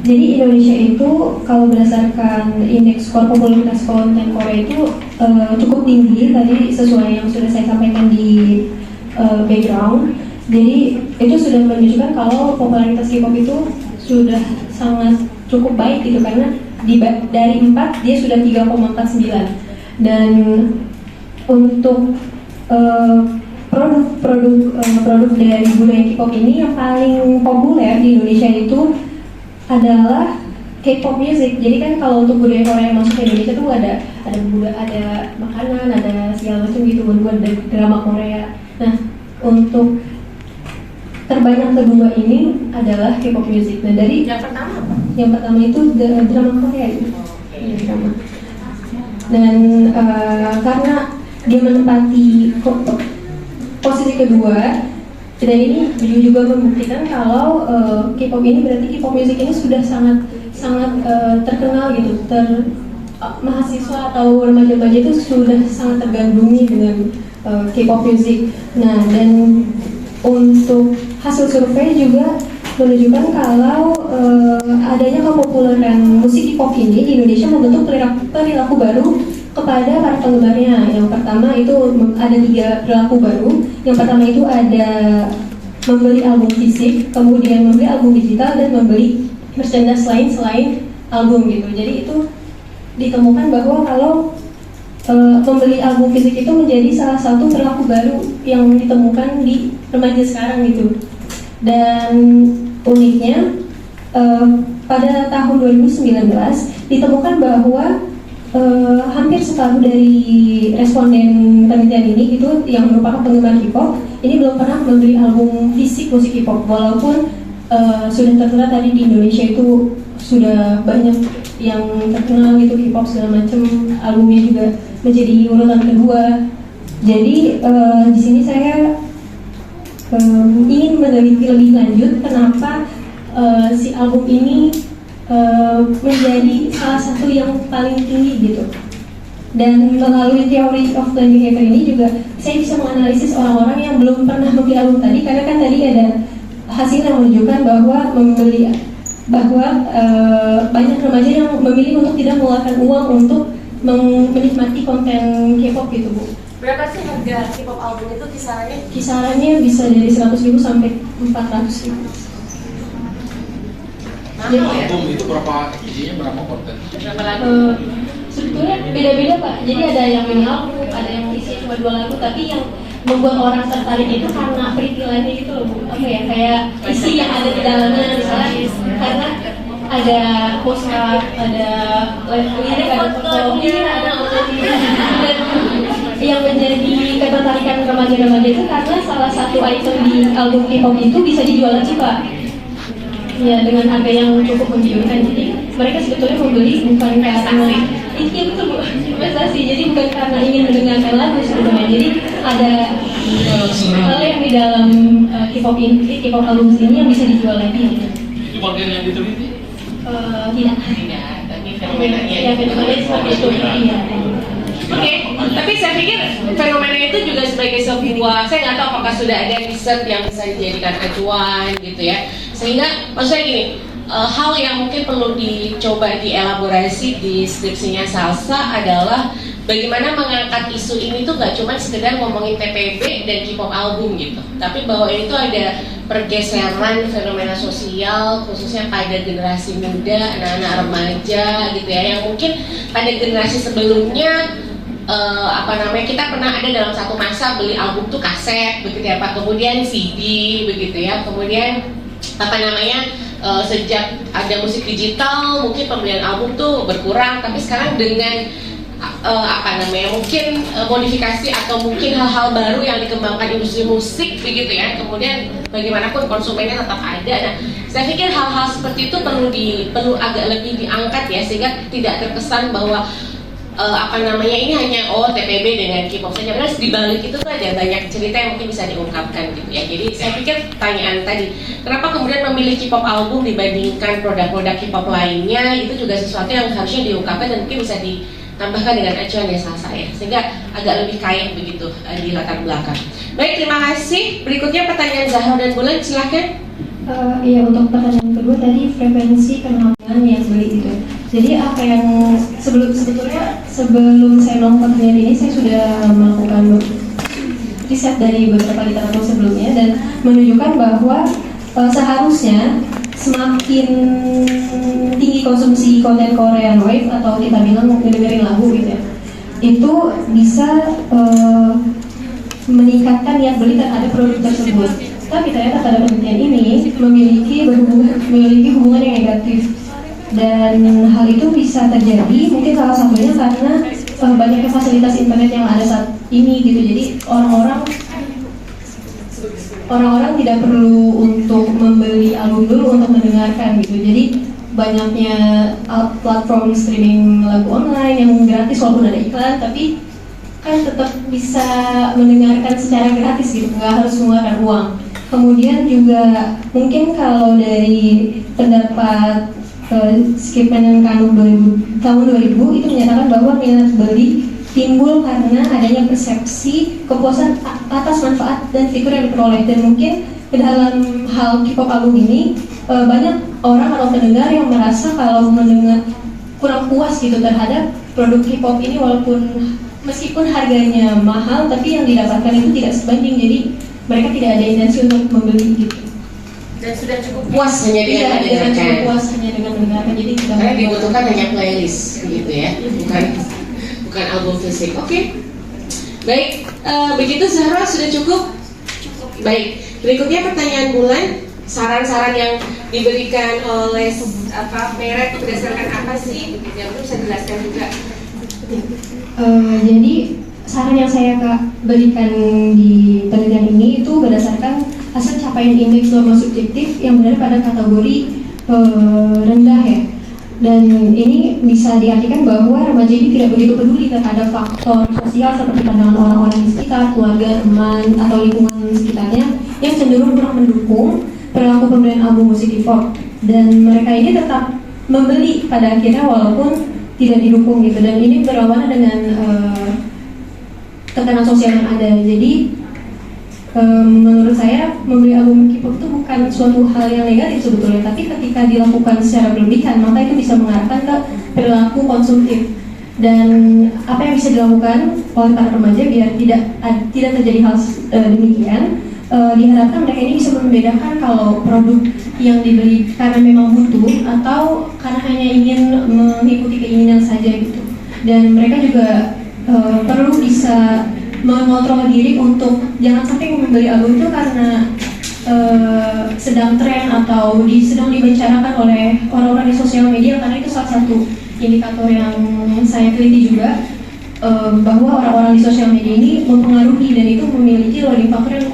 Jadi Indonesia itu kalau berdasarkan indeks skor popularitas konten Korea itu cukup tinggi tadi sesuai yang sudah saya sampaikan di background. Jadi itu sudah menunjukkan kalau popularitas K-pop itu sudah sangat cukup baik gitu karena dari 4 dia sudah 3,49 dan untuk produk dari budaya K-pop ini yang paling populer di Indonesia itu adalah K-pop music. Jadi kan kalau untuk budaya Korea yang masuk ke Indonesia tuh ada makanan, ada segala macam gitu buat drama Korea. Nah, untuk terbanyak kedua ini adalah K-pop music. Nah, dari Yang pertama apa? yang pertama itu drama Korea itu. Drama. Dan karena dia menempati posisi kedua, dan ini juga membuktikan kalau K-pop ini berarti K-pop music ini sudah sangat terkenal gitu, mahasiswa atau remaja-remaja itu sudah sangat tergandrungi dengan K-pop music. Nah, dan untuk hasil survei juga menunjukkan kalau adanya kepopuleran musik K-pop ini di Indonesia membentuk perilaku baru kepada para penggemarnya. Yang pertama itu ada 3 perilaku baru. Yang pertama itu ada membeli album fisik, kemudian membeli album digital, dan membeli merchandise lain selain album gitu. Jadi itu ditemukan bahwa kalau membeli album fisik itu menjadi salah satu perilaku baru yang ditemukan di remaja sekarang gitu. Dan uniknya pada tahun 2019 ditemukan bahwa hampir separuh dari responden penelitian ini itu yang merupakan penggemar K-pop ini belum pernah membeli album fisik musik K-pop, walaupun sudah terkenal tadi di Indonesia itu sudah banyak yang terkenal gitu K-pop segala macam, albumnya juga menjadi urutan kedua. Jadi di sini saya ingin meneliti lebih lanjut kenapa si album ini menjadi salah satu yang paling tinggi gitu. Dan melalui teori of learning behavior ini juga saya bisa menganalisis orang-orang yang belum pernah membeli album tadi, karena kan tadi ada hasil yang menunjukkan bahwa banyak remaja yang memilih untuk tidak mengeluarkan uang untuk menikmati konten K-pop gitu, Bu. Berapa sih harga K-pop album itu kisarannya? Kisarannya bisa dari 100.000 sampai 400.000. Album itu berapa, isinya berapa konten? Berapa lagu? Sebetulnya beda-beda Pak. Jadi ada yang mini album, ada yang isinya cuma 2 lagu, tapi yang membuat orang tertarik itu karena perikilannya gitu loh, Bu. Apa ya, kayak isi yang ada di dalamnya, misalnya karena ada postcard, ada lirik, ada fotonya, ada dan yang menjadi ketertarikan remaja-remaja itu karena salah satu item di album K-pop itu bisa dijual lagi Pak. Ya, dengan harga yang cukup menggiurkan. Jadi mereka sebetulnya membeli bukan karena iya betul Bu, investasi. Jadi bukan karena ingin mendengarkan lagu sebetulnya. Jadi ada hal yang di dalam K-pop album ini yang bisa dijual lagi. Itu bagian yang diteliti? Tidak. Tapi fenomenanya Ya, fenomenanya seperti itu. Iya. Oke, tapi saya pikir fenomena itu juga sebagai sebuah, saya nggak tahu apakah sudah ada riset yang bisa dijadikan acuan gitu ya. Sehingga maksudnya gini, hal yang mungkin perlu dicoba dielaborasi di skripsinya Salsa adalah bagaimana mengangkat isu ini tuh gak cuma sekedar ngomongin TPB dan K-pop album gitu, tapi bahwa ini tuh ada pergeseran fenomena sosial khususnya pada generasi muda, anak-anak remaja gitu ya, yang mungkin pada generasi sebelumnya kita pernah ada dalam satu masa beli album tuh kaset begitu ya Pak, kemudian CD begitu ya, kemudian sejak ada musik digital mungkin pembelian album tuh berkurang, tapi sekarang dengan mungkin modifikasi atau mungkin hal-hal baru yang dikembangkan industri musik begitu ya, kemudian bagaimanapun konsumennya tetap ada. Nah, saya pikir hal-hal seperti itu perlu agak lebih diangkat ya, sehingga tidak terkesan bahwa ini hanya TPB dengan K-pop saja. Padahal di balik itu tuh ada banyak cerita yang mungkin bisa diungkapkan gitu ya. Jadi saya pikir pertanyaan tadi, kenapa kemudian memilih K-pop album dibandingkan produk-produk K-pop lainnya, itu juga sesuatu yang harusnya diungkapkan dan mungkin bisa ditambahkan dengan acuan ya Salsa ya, sehingga agak lebih kaya begitu di latar belakang. Baik, terima kasih. Berikutnya pertanyaan Zahra dan Bulan, silakan. Iya, untuk pertanyaan kedua tadi frekuensi penonton yang beli itu. Jadi apa yang sebelum saya melakukan pertanyaan ini, saya sudah melakukan riset dari beberapa literatur sebelumnya dan menunjukkan bahwa seharusnya semakin tinggi konsumsi konten Korean Wave atau kita bilang dengerin lagu gitu ya, itu bisa meningkatkan niat beli terhadap produk tersebut. Tapi ternyata pada penelitian ini memiliki hubungan yang negatif, dan hal itu bisa terjadi mungkin salah satunya karena banyaknya fasilitas internet yang ada saat ini gitu. Jadi orang-orang tidak perlu untuk membeli album dulu untuk mendengarkan gitu. Jadi banyaknya platform streaming lagu online yang gratis walaupun ada iklan, tapi kan tetap bisa mendengarkan secara gratis gitu, nggak harus mengeluarkan uang. Kemudian juga mungkin kalau dari pendapat Skipman dan Kanu tahun 2000 itu menyatakan bahwa minat beli timbul karena adanya persepsi kepuasan atas manfaat dan fitur yang diperoleh, dan mungkin ke dalam hal K-pop album ini banyak orang atau pendengar yang merasa kalau mendengar kurang puas gitu terhadap produk K-pop ini, walaupun meskipun harganya mahal tapi yang didapatkan itu tidak sebanding, jadi mereka tidak ada intensi untuk membeli gitu. Dan sudah cukup puas hanya dengan mendengarkan. Jadi tidak, karena dibutuhkan hanya playlist gitu ya, bukan album fisik. Oke. Baik, begitu Zahra sudah cukup. Baik, berikutnya pertanyaan Bulan, saran-saran yang diberikan oleh Mera itu berdasarkan apa sih? Yang perlu bisa dijelaskan juga. Jadi saran yang saya berikan di penelitian ini itu berdasarkan hasil capaian indeks norma subjektif yang berada pada kategori rendah ya. Dan ini bisa diartikan bahwa remaja ini tidak begitu peduli terhadap faktor sosial seperti pandangan orang-orang di sekitar, keluarga, teman, atau lingkungan sekitarnya yang cenderung kurang mendukung perilaku pembelian album musik K-pop. Dan mereka ini tetap membeli pada akhirnya walaupun tidak didukung gitu. Dan ini berlawanan dengan tekanan sosial yang ada. Jadi menurut saya membeli album K-pop itu bukan suatu hal yang negatif sebetulnya, tapi ketika dilakukan secara berlebihan maka itu bisa mengarahkan ke perilaku konsumtif. Dan apa yang bisa dilakukan oleh para remaja biar tidak terjadi hal demikian, diharapkan mereka ini bisa membedakan kalau produk yang dibeli karena memang butuh atau karena hanya ingin mengikuti keinginan saja gitu. Dan mereka juga perlu bisa mengontrol diri untuk jangan sampai membeli album itu karena sedang tren atau sedang dibicarakan oleh orang-orang di sosial media, karena itu salah satu indikator yang saya teliti juga, bahwa orang-orang di sosial media ini mempengaruhi dan itu memiliki loading factor yang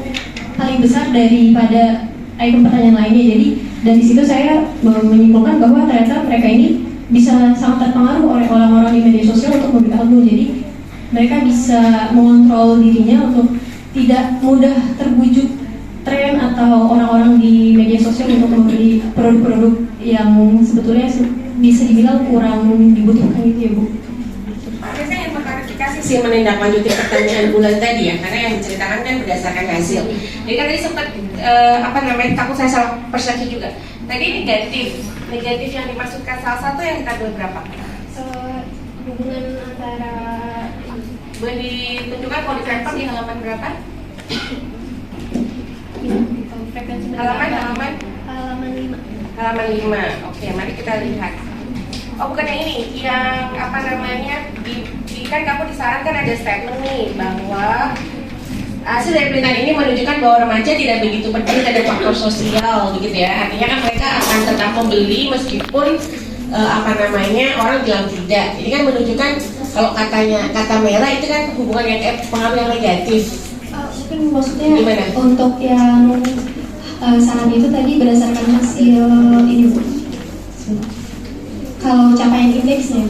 paling besar daripada item pertanyaan lainnya. Jadi dari situ saya menyimpulkan bahwa ternyata mereka ini bisa sangat terpengaruh oleh orang-orang di media sosial untuk membeli album. Jadi mereka bisa mengontrol dirinya untuk tidak mudah terbujuk tren atau orang-orang di media sosial untuk membeli produk-produk yang sebetulnya bisa dibilang kurang dibutuhkan gitu ya Bu. Oke, saya ingin mengklarifikasi sih menindaklanjuti pertanyaan Bulan tadi ya, karena yang diceritakan kan berdasarkan hasil. Jadi kan tadi sempat takut saya salah persepsi juga. Tadi negatif yang dimaksudkan salah satu yang kita berapa? Hubungan antara Boleh ditunjukkan kalau di di halaman berapa? Halaman 5. Halaman 5. Oke, mari kita lihat. Oh, bukan yang ini, yang apa namanya? Kan kamu disarankan ada statement nih bahwa hasil dari penelitian ini menunjukkan bahwa remaja tidak begitu peduli terhadap faktor sosial, begitu ya. Artinya kan mereka akan tetap membeli meskipun orang bilang tidak. Ini kan menunjukkan kalau kata Mera itu kan hubungan yang pengaruh yang negatif. Mungkin maksudnya Gimana? untuk yang saran itu tadi berdasarkan hasil ini Bu. Kalau capaian indeksnya,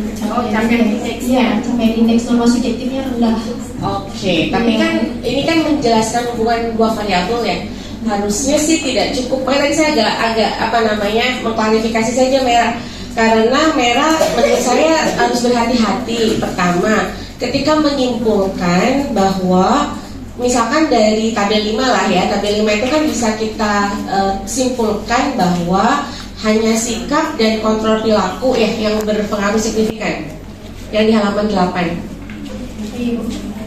capaian indeks norma subjektifnya rendah. Oke, tapi kan ini kan menjelaskan hubungan dua variabel ya. Harusnya sih tidak cukup. Makanya tadi saya agak mengklarifikasi saja Mera. Karena Mera menurut saya harus berhati-hati. Pertama, ketika menyimpulkan bahwa misalkan dari tabel 5 lah ya, tabel 5 itu kan bisa kita simpulkan bahwa hanya sikap dan kontrol perilaku ya yang berpengaruh signifikan. Yang di halaman 8.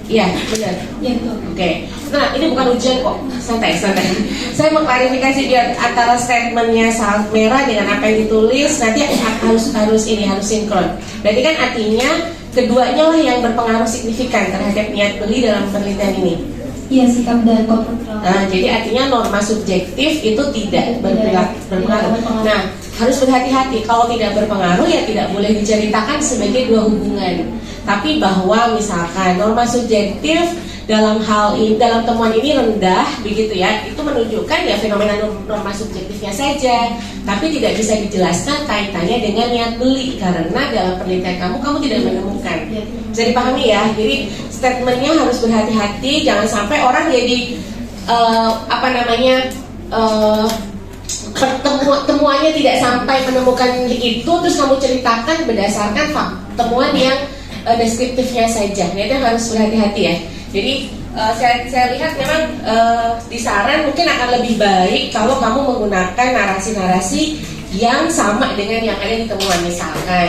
Iya, benar. Ya, betul. Oke. Nah, ini bukan ujian kok. Santai. Saya mau klarifikasi biar antara statementnya Saat Mera dengan apa yang ditulis nanti harus sinkron. Berarti kan artinya keduanya lah yang berpengaruh signifikan terhadap niat beli dalam penelitian ini. Iya, sikap dan kontrol. Nah, jadi artinya norma subjektif itu tidak berpengaruh. Nah, harus berhati-hati. Kalau tidak berpengaruh ya tidak boleh diceritakan sebagai dua hubungan. Tapi bahwa misalkan norma subjektif dalam temuan ini rendah, begitu ya, itu menunjukkan ya fenomena norma subjektifnya saja. Tapi tidak bisa dijelaskan kaitannya dengan niat beli karena dalam penelitian kamu tidak menemukan. Bisa dipahami ya. Jadi statementnya harus berhati-hati, jangan sampai orang jadi temuannya tidak sampai menemukan itu, terus kamu ceritakan berdasarkan temuan yang deskriptifnya saja. Itu harus berhati-hati ya. Jadi saya lihat memang di saran mungkin akan lebih baik kalau kamu menggunakan narasi-narasi yang sama dengan yang ada di temuan. Misalkan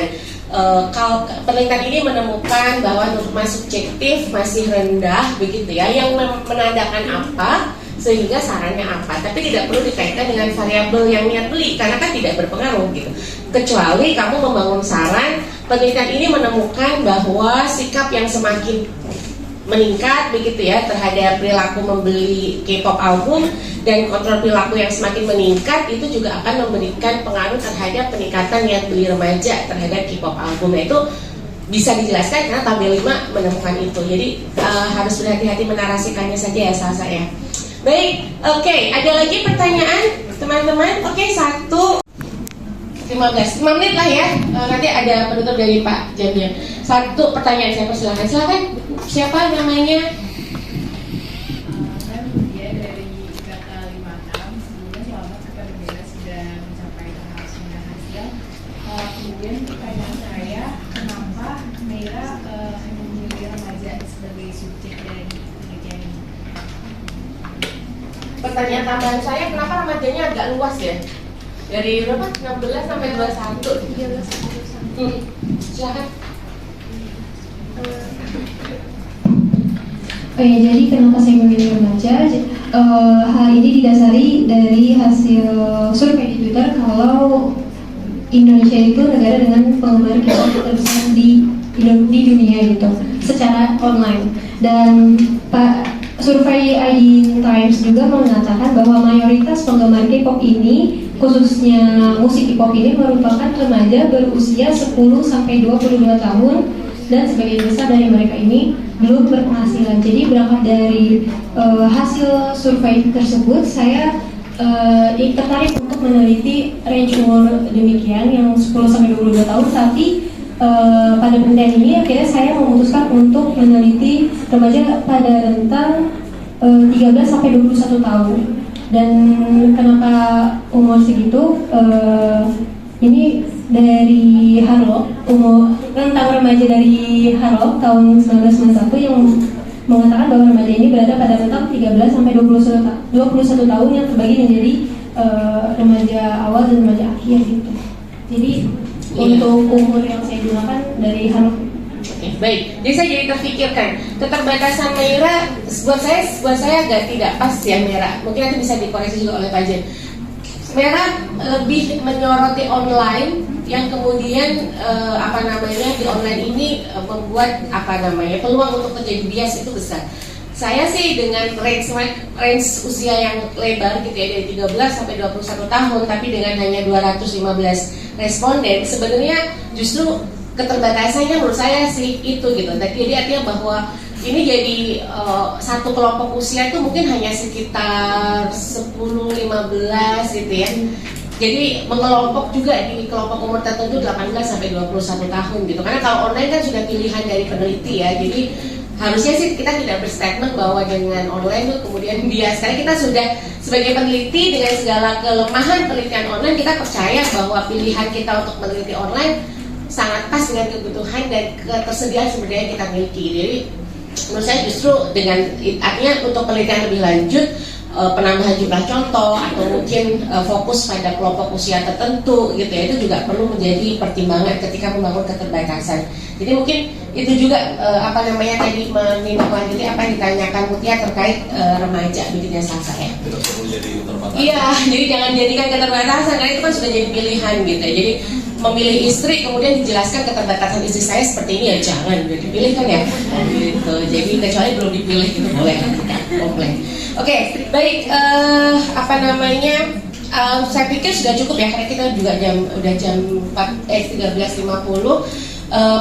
kalau penelitian ini menemukan bahwa norma subjektif masih rendah, begitu ya, yang menandakan apa sehingga sarannya apa, tapi tidak perlu dikaitkan dengan variabel yang niat beli karena kan tidak berpengaruh gitu. Kecuali kamu membangun saran penelitian ini menemukan bahwa sikap yang semakin meningkat begitu ya terhadap perilaku membeli K-pop album dan kontrol perilaku yang semakin meningkat itu juga akan memberikan pengaruh terhadap peningkatan niat beli remaja terhadap K-pop album. Nah, itu bisa dijelaskan karena tabel 5 menemukan itu. Jadi harus berhati-hati menarasikannya saja ya Salsa ya. Baik, oke, ada lagi pertanyaan teman-teman? Oke, 1:15, 5 menit lah ya. Nanti ada penutup dari Pak Jamil. 1 pertanyaan saya persilakan. Silakan. Siapa namanya? Saya dia dari kata 56. Sebelumnya selamat kepada Mera sudah mencapai tahap seminar hasil. Kemudian pertanyaan saya, kenapa Mera hanya memilih remaja sebagai subjek dari penelitian ini? Pertanyaan tambahan saya, kenapa remajanya agak luas ya? Dari berapa? 16 sampai 21. 13 sampai 21. Silakan. Jadi kenapa saya memilih remaja? Hal ini didasari dari hasil survei di Twitter kalau Indonesia itu negara dengan penggemar K-pop terbesar di dunia gitu, secara online. Dan survei ID Times juga mengatakan bahwa mayoritas penggemar K-pop ini, khususnya musik K-pop ini merupakan remaja berusia 10 sampai 22 tahun. Dan sebagian besar dari mereka ini belum berpenghasilan. Jadi berangkat dari hasil survei tersebut, saya tertarik untuk meneliti range umur demikian yang 10-22 tahun. Tapi pada penelitian ini akhirnya saya memutuskan untuk meneliti remaja pada rentang 13-21 tahun. Dan kenapa umur segitu? Ini dari Harlow, rentang remaja dari Harlow tahun 1991 yang mengatakan bahwa remaja ini berada pada rentang 13-21 tahun yang terbagi menjadi remaja awal dan remaja akhir gitu. Jadi untuk umur yang saya gunakan dari Harlow. Oke, baik. Jadi saya jadi terfikirkan keterbatasan Meira buat saya agak tidak pas ya Meira. Mungkin nanti bisa dikoreksi juga oleh Pak Jen. Meira lebih menyoroti online yang kemudian di online ini membuat peluang untuk terjadi bias itu besar. Saya sih dengan range usia yang lebar gitu ya dari 13 sampai 21 tahun tapi dengan hanya 215 responden sebenarnya justru keterbatasannya menurut saya sih itu gitu. Jadi artinya bahwa ini jadi satu kelompok usia itu mungkin hanya sekitar 10-15 gitu ya. Jadi mengelompok juga di kelompok umur tertentu 18 sampai 21 tahun gitu. Karena kalau online kan sudah pilihan dari peneliti ya. Jadi harusnya sih kita tidak berstatement bahwa dengan online itu kemudian bias. Karena kita sudah sebagai peneliti dengan segala kelemahan penelitian online kita percaya bahwa pilihan kita untuk meneliti online sangat pas dengan kebutuhan dan ketersediaan sumber daya yang kita miliki. Jadi menurut saya justru dengan artinya untuk penelitian lebih lanjut penambahan jumlah contoh atau mungkin fokus pada kelompok usia tertentu gitu ya itu juga perlu menjadi pertimbangan ketika membangun keterbatasan. Jadi mungkin itu juga tadi menindaklanjuti apa yang ditanyakan Mutia terkait remaja begitu ya Salsa ya. Tidak perlu jadi keterbatasan. Iya, jadi jangan jadikan keterbatasan karena itu kan sudah jadi pilihan gitu ya. Jadi memilih istri kemudian dijelaskan keterbatasan istri saya seperti ini ya jangan udah dipilih kan ya gitu. Jadi kecuali belum dipilih itu boleh kan kita komplain. Oke, baik saya pikir sudah cukup ya karena kita juga udah jam 13.50.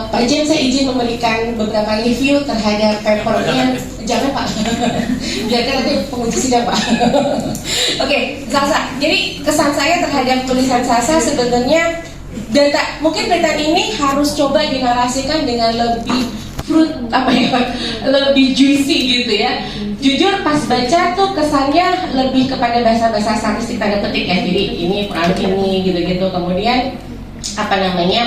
Pak Jen saya izin memberikan beberapa review terhadap papernya. Jangan Pak, biarkan nanti penguji sidang Pak. Oke, Salsa. Jadi kesan saya terhadap tulisan Salsa sebenarnya mungkin data ini harus coba dinarasikan dengan lebih lebih juicy gitu ya. Jujur pas baca tuh kesannya lebih kepada bahasa statistik tanda petik ya. Jadi ini peran ini gitu-gitu. Kemudian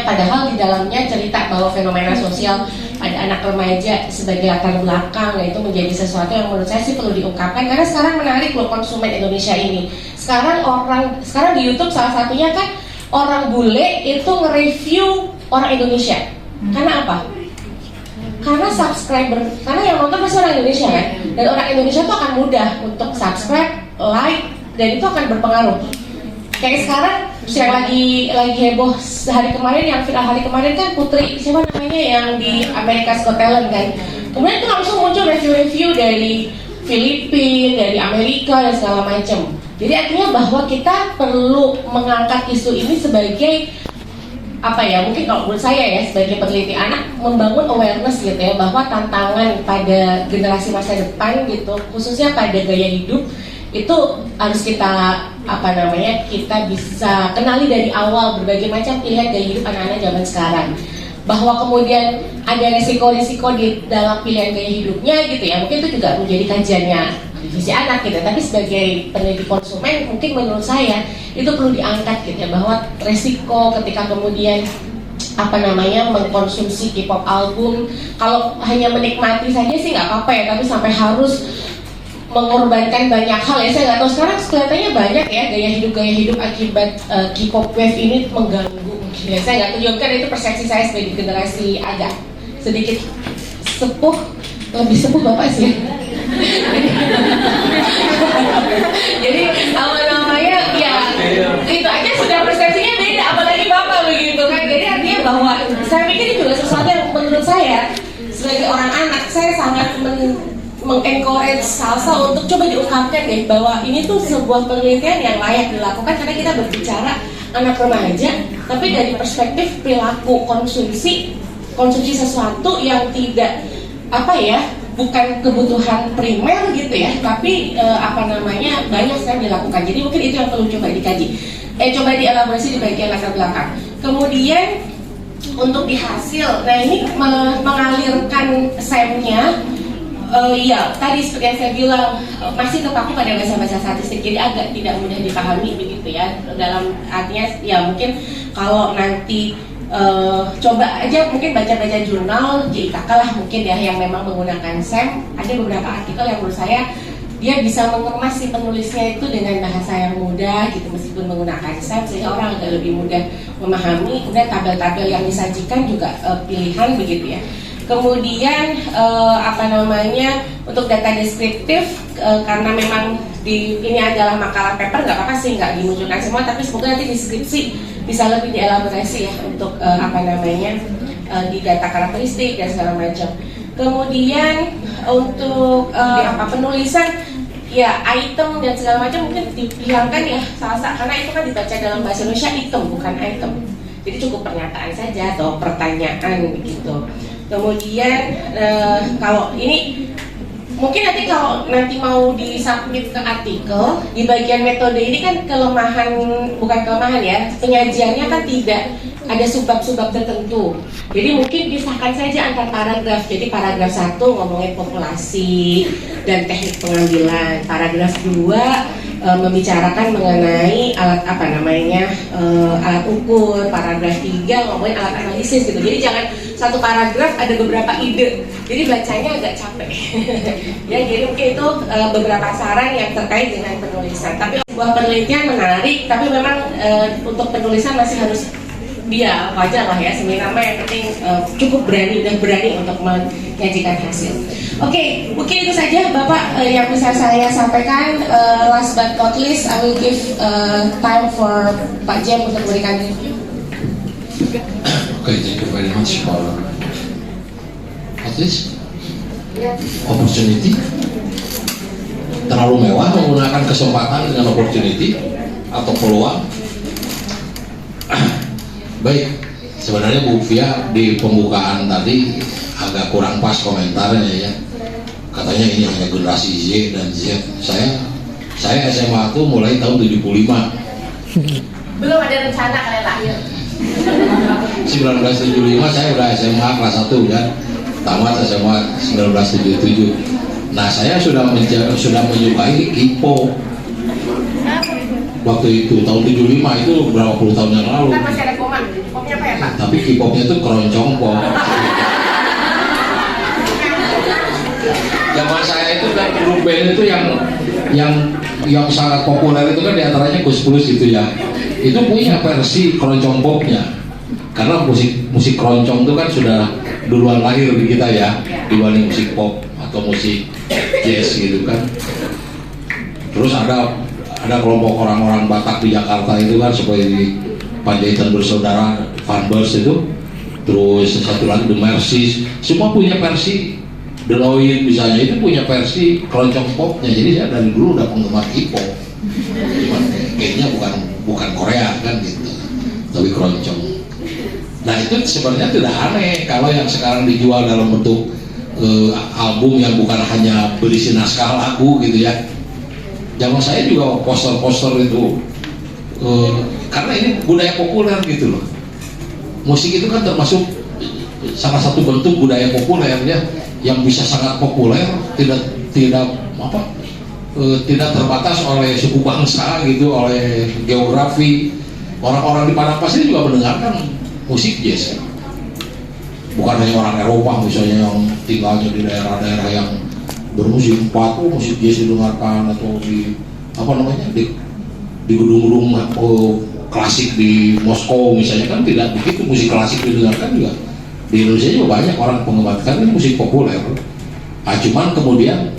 padahal di dalamnya cerita bahwa fenomena sosial pada anak remaja sebagai latar belakang itu menjadi sesuatu yang menurut saya sih perlu diungkapkan karena sekarang menarik loh konsumen Indonesia ini. Sekarang di YouTube salah satunya kan orang bule itu nge-review orang Indonesia. Karena apa? Karena subscriber, karena yang nonton pasti orang Indonesia kan, dan orang Indonesia itu akan mudah untuk subscribe, like, dan itu akan berpengaruh. Kayak sekarang yang lagi heboh yang viral hari kemarin kan Putri siapa namanya yang di America's Got Talent kan. Kemudian itu langsung muncul review-review dari Filipina, dari Amerika dan segala macam. Jadi artinya bahwa kita perlu mengangkat isu ini sebagai mungkin kalau menurut saya ya sebagai peneliti anak membangun awareness gitu ya bahwa tantangan pada generasi masa depan gitu khususnya pada gaya hidup itu harus kita kita bisa kenali dari awal berbagai macam pilihan gaya hidup anak-anak zaman sekarang. Bahwa kemudian ada risiko-risiko di dalam pilihan gaya hidupnya gitu ya mungkin itu juga menjadi kajiannya divisi anak gitu. Tapi sebagai peneliti konsumen mungkin menurut saya itu perlu diangkat gitu ya bahwa risiko ketika kemudian mengkonsumsi K-pop album kalau hanya menikmati saja sih nggak apa-apa ya tapi sampai harus mengorbankan banyak hal ya. Saya nggak tahu sekarang kelihatannya banyak ya gaya hidup akibat K-pop wave ini mengganggu mungkin ya. Saya nggak tunjukkan itu persepsi saya sebagai generasi agak sedikit lebih sepuh bapak sih. Jadi ya itu aja sudah persepsinya beda apalagi bapak begitu kan. Jadi artinya bahwa saya pikir itu juga sesuatu yang menurut saya sebagai orang anak saya sangat mengencourage Salsa untuk coba diungkapkan deh bahwa ini tuh sebuah penelitian yang layak dilakukan karena kita berbicara anak remaja tapi dari perspektif perilaku konsumsi sesuatu yang tidak bukan kebutuhan primer gitu ya tapi banyak sekali dilakukan. Jadi mungkin itu yang perlu coba dikaji coba dielaborasi di bagian latar belakang. Kemudian untuk di hasil ini mengalirkan SEM-nya tadi seperti yang saya bilang masih terpaku pada bahasa-bahasa statistik jadi agak tidak mudah dipahami begitu ya dalam artinya ya mungkin kalau nanti coba aja mungkin baca-baca jurnal JIKK lah mungkin ya yang memang menggunakan SEM ada beberapa artikel yang menurut saya dia bisa mengemas si penulisnya itu dengan bahasa yang mudah gitu meskipun menggunakan SEM sehingga orang agak lebih mudah memahami. Kemudian tabel-tabel yang disajikan juga pilihan begitu ya. Kemudian untuk data deskriptif karena memang ini adalah makalah paper, nggak apa-apa sih nggak dimunculkan semua, tapi semoga nanti deskripsi bisa lebih dielaborasi ya untuk di data karakteristik dan segala macam. Kemudian untuk penulisan ya item dan segala macam mungkin dihilangkan ya Salsa, karena itu kan dibaca dalam bahasa Indonesia item bukan item. Jadi cukup pernyataan saja atau pertanyaan gitu. Kemudian kalau ini mungkin nanti kalau mau disubmit ke artikel di bagian metode ini kan bukan kelemahan ya, penyajiannya kan tidak ada subbab-subbab tertentu. Jadi mungkin disahkan saja antar paragraf. Jadi paragraf 1 ngomongin populasi dan teknik pengambilan, paragraf 2 membicarakan mengenai alat alat ukur, paragraf 3 ngomongin alat analisis gitu. Jadi jangan satu paragraf ada beberapa ide, jadi bacanya agak capek. Ya, jadi mungkin itu beberapa saran yang terkait dengan penulisan. Tapi sebuah penelitian menarik, tapi memang untuk penulisan masih harus wajar lah ya, seminar yang penting cukup berani untuk menyajikan hasil. Oke, mungkin itu saja Bapak yang bisa saya sampaikan. Last but not least, I will give time for Pak Jem untuk memberikan review. Okay, thank you very much for this opportunity. Terlalu mewah menggunakan kesempatan dengan opportunity atau peluang. Baik, sebenarnya Bu Fia di pembukaan tadi agak kurang pas komentarnya ya. Katanya ini hanya generasi Z dan Z. Saya SMA tuh mulai tahun 75. Belum ada rencana kalian lahir. 1975 saya udah SMA kelas 1 kan. Tamat SMA 1977. Nah, saya sudah menyukai K-pop. Waktu itu tahun 75 itu berapa puluh tahun yang lalu. Kan masih ada popnya apa ya Pak? Tapi K-popnya itu keroncong pop. Zaman saya itu kan grup band itu yang sangat populer itu kan diantaranya Gus Plus gitu ya. Itu punya versi keroncong popnya. Karena musik keroncong itu kan sudah duluan lahir di kita ya dibanding musik pop atau musik jazz gitu kan. Terus ada kelompok orang-orang Batak di Jakarta itu kan seperti Panjaitan Bersaudara, Fanbers itu, terus satu lagi The Mercies, semua punya versi. The Loin misalnya itu punya versi keroncong popnya. Jadi saya dari dulu udah penggemar K-pop. Cuman kayaknya bukan Korea kan gitu, tapi keroncong. Nah itu sebenarnya tidak aneh kalau yang sekarang dijual dalam bentuk album yang bukan hanya berisi naskah lagu gitu ya. Zaman saya juga poster-poster itu karena ini budaya populer gitu loh. Musik itu kan termasuk salah satu bentuk budaya populer ya, yang bisa sangat populer, tidak terbatas oleh suku bangsa gitu, oleh geografi. Orang-orang di Padang Pasir juga mendengarkan musik jazz. Bukan hanya orang Eropa misalnya yang tinggalnya di daerah-daerah yang bermusik musik jazz didengarkan, atau di gedung-gedung klasik di Moskow misalnya kan tidak begitu musik klasik didengarkan juga. Di Indonesia juga banyak orang penggemar karena musik populer. Nah, cuman kemudian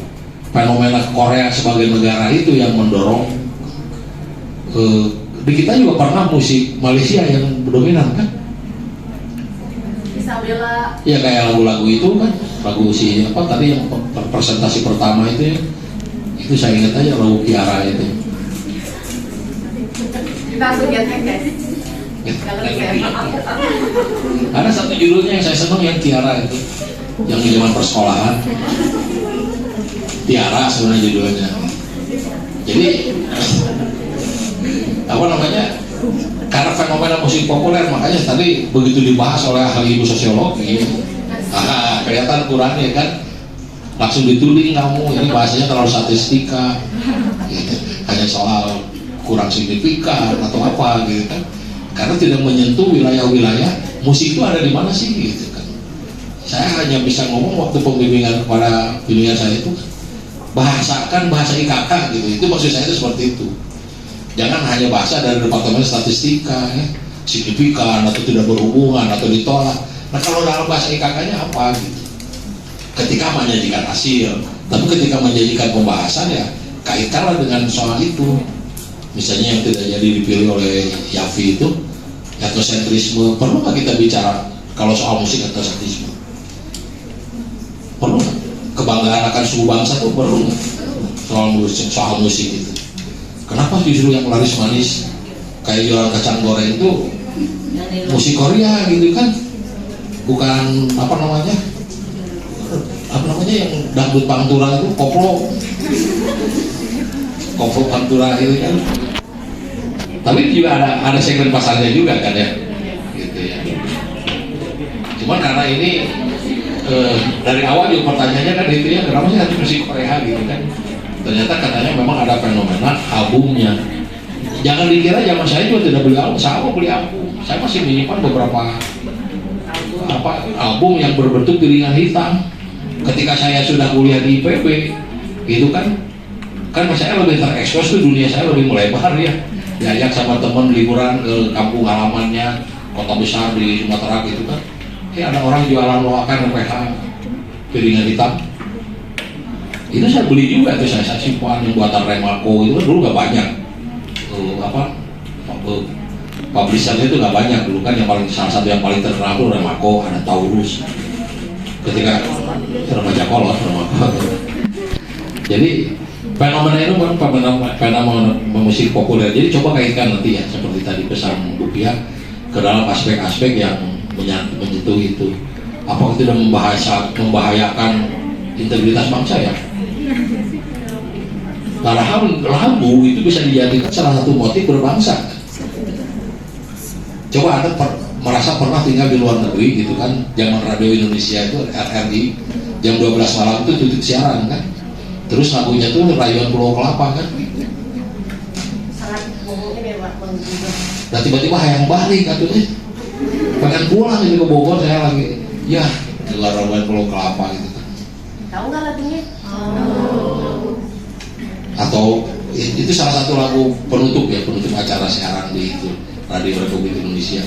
fenomena Korea sebagai negara itu yang mendorong di kita juga pernah musik Malaysia yang dominan kan. Isabella. Ya kayak lagu-lagu itu kan, lagu tadi yang presentasi pertama itu ya. Itu saya ingat aja lagu Kiara itu. Kita langsung guys. Ada satu judulnya yang saya senang yang Tiara itu, yang di zaman persekolahan. Tiara sebenarnya judulnya. Jadi karena fenomena musik populer, makanya tadi begitu dibahas oleh ahli ilmu sosiologi, kelihatan kurangnya kan, langsung dituding kamu ini bahasanya terlalu statistika, gitu. Hanya soal kurang signifikan atau apa gitu kan, karena tidak menyentuh wilayah-wilayah musik itu ada di mana sih gitu kan. Saya hanya bisa ngomong waktu pembimbingan kepada bimbingan saya itu, bahasakan bahasa IKK gitu, itu maksud saya itu seperti itu. Jangan hanya bahasa dari departemen statistika ya, signifikan atau tidak berhubungan atau ditolak. Nah kalau dalam bahasa IKK-nya apa gitu? Ketika menjanjikan hasil, tapi ketika menjanjikan pembahasan ya kaitkanlah dengan soal itu. Misalnya yang tidak jadi dipilih oleh Yafi itu etnosentrisme, perlu nggak kita bicara kalau soal musik etnosentrisme? Perlu nggak? Kebanggaan akan suku bangsa itu perlu nggak? Soal musik itu. Kenapa justru yang laris manis kayak jualan kacang goreng itu musik Korea gitu kan? Bukan apa namanya yang dangdut pantura itu koplo pantura itu kan. Tapi juga ada segmen pasarnya juga kan ya, gitu ya. Cuman karena ini dari awal juga pertanyaannya kan itu ya, kenapa sih harus musik Korea gitu kan? Ternyata katanya memang ada fenomena albumnya. Jangan dikira zaman saya juga tidak beli album, saya beli album. Saya masih menyimpan beberapa album yang berbentuk piringan hitam. Ketika saya sudah kuliah di IPB, itu kan saya lebih terekspos tuh, dunia saya lebih melebar ya. Diajak sama teman liburan ke kampung halamannya, kota besar di Sumatera gitu kan. Ada orang jualan loakan PH piringan hitam. Itu saya beli juga tuh, saya simpan yang buatan Remako itu kan dulu gak banyak. Publishernya itu gak banyak dulu kan, salah satu yang paling terkenal itu Remako, ada Taurus. Ketika remaja kolot, jadi fenomena itu kan fenomena musik populer. Jadi coba kaitkan nanti ya, seperti tadi pesan Bu Pia, ke dalam aspek-aspek yang menyentuh itu. Apakah itu membahayakan integritas bangsa ya? Lagu itu bisa dijadikan salah satu motif berbangsa. Coba Anda merasa pernah tinggal di luar negeri gitu kan, zaman radio Indonesia itu RRI jam 12 malam itu tutup siaran kan, terus lagunya tuh Rayuan Pulau Kelapa kan, dan tiba-tiba hayang balik atuh pengen pulang gitu ke Bogor, saya lagi ya keluar Rayuan Pulau Kelapa gitu kan. Tahu nggak lagunya? Atau itu salah satu lagu penutup acara siaran di itu Radio Republik Indonesia.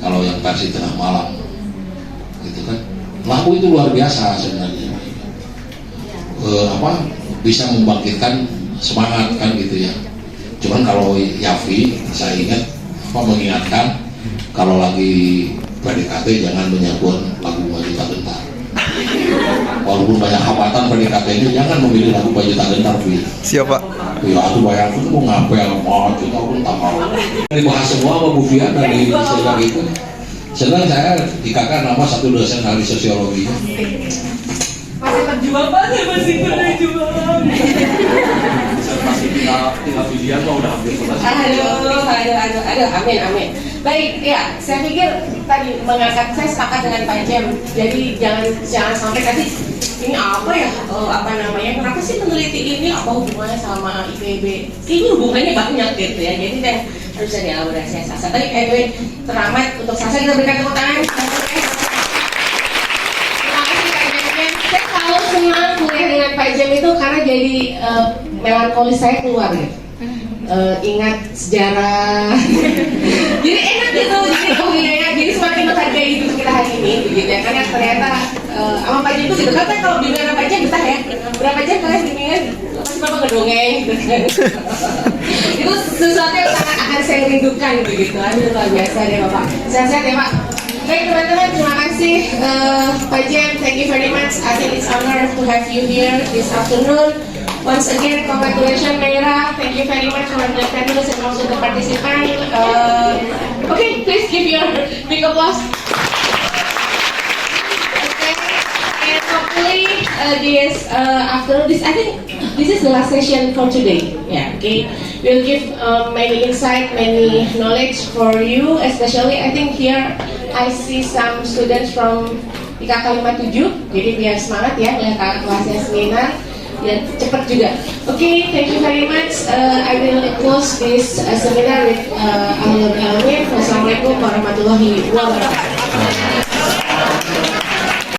Kalau yang versi tengah malam, gitu kan, lagu itu luar biasa sebenarnya. Bisa membangkitkan semangat kan gitu ya. Cuman kalau Yafi, saya ingat mengingatkan kalau lagi PDKT jangan menyebut lagu Baju Tak Gentar. Walaupun banyak hambatan PDKT-nya, jangan memilih lagu Baju Tak Gentar. Siapa? Ya aku bayangkan mau ngapel mau itu aku tak mau. Dibahas semua sama Bu Fia dari sejak itu. Senang saya dikatakan nama satu dosen ahli sosiologi. Masih berjuang banget, masih berjuang. Masih tinggal pilihan mau udah hampir selesai. Aduh, amin. Baik, ya, saya pikir tadi mengangkat, saya sepakat dengan Pak Jem. Jadi jangan sampai tadi ini apa ya, kenapa sih meneliti ini, apa hubungannya sama IPB? Ini hubungannya banyak gitu ya. Jadi harus ada elaborasi Sasa. Tadi anyway, teramat untuk Sasa, kita berikan tepuk tangan. Terima kasih Pak Jem. Saya selalu senang kuliah dengan Pak Jem itu karena jadi melankolis saya keluar gitu. Ingat sejarah. Jadi enak gitu, jadi semakin menghargai hidup kita hari ini begitu ya. Karena ternyata sama Pak Jem itu gitu, katanya kalau bimbingan sama Pak Jem betah ya. Berapa jam kalian bimbingan? Pasti Bapak ngedongeng gitu kan. Itu sesuatu yang sangat akan saya rindukan begitu. Aduh luar biasa deh Bapak. Sehat-sehat ya Pak. Baik teman-teman, terima kasih Pak Jem, thank you very much. I think it's honor to have you here this afternoon. Once again, congratulations Meira. Thank you very much for the attendees and also the participants. Okay, please give your big applause. Okay, and hopefully after this, I think this is the last session for today. Yeah, okay. We'll give many insight, many knowledge for you. Especially, I think here I see some students from IKK 57. Jadi biar semangat ya melihat kelasnya seminar. Ya, cepat juga. Okay, thank you very much. I will close this seminar with Assalamualaikum warahmatullahi wabarakatuh.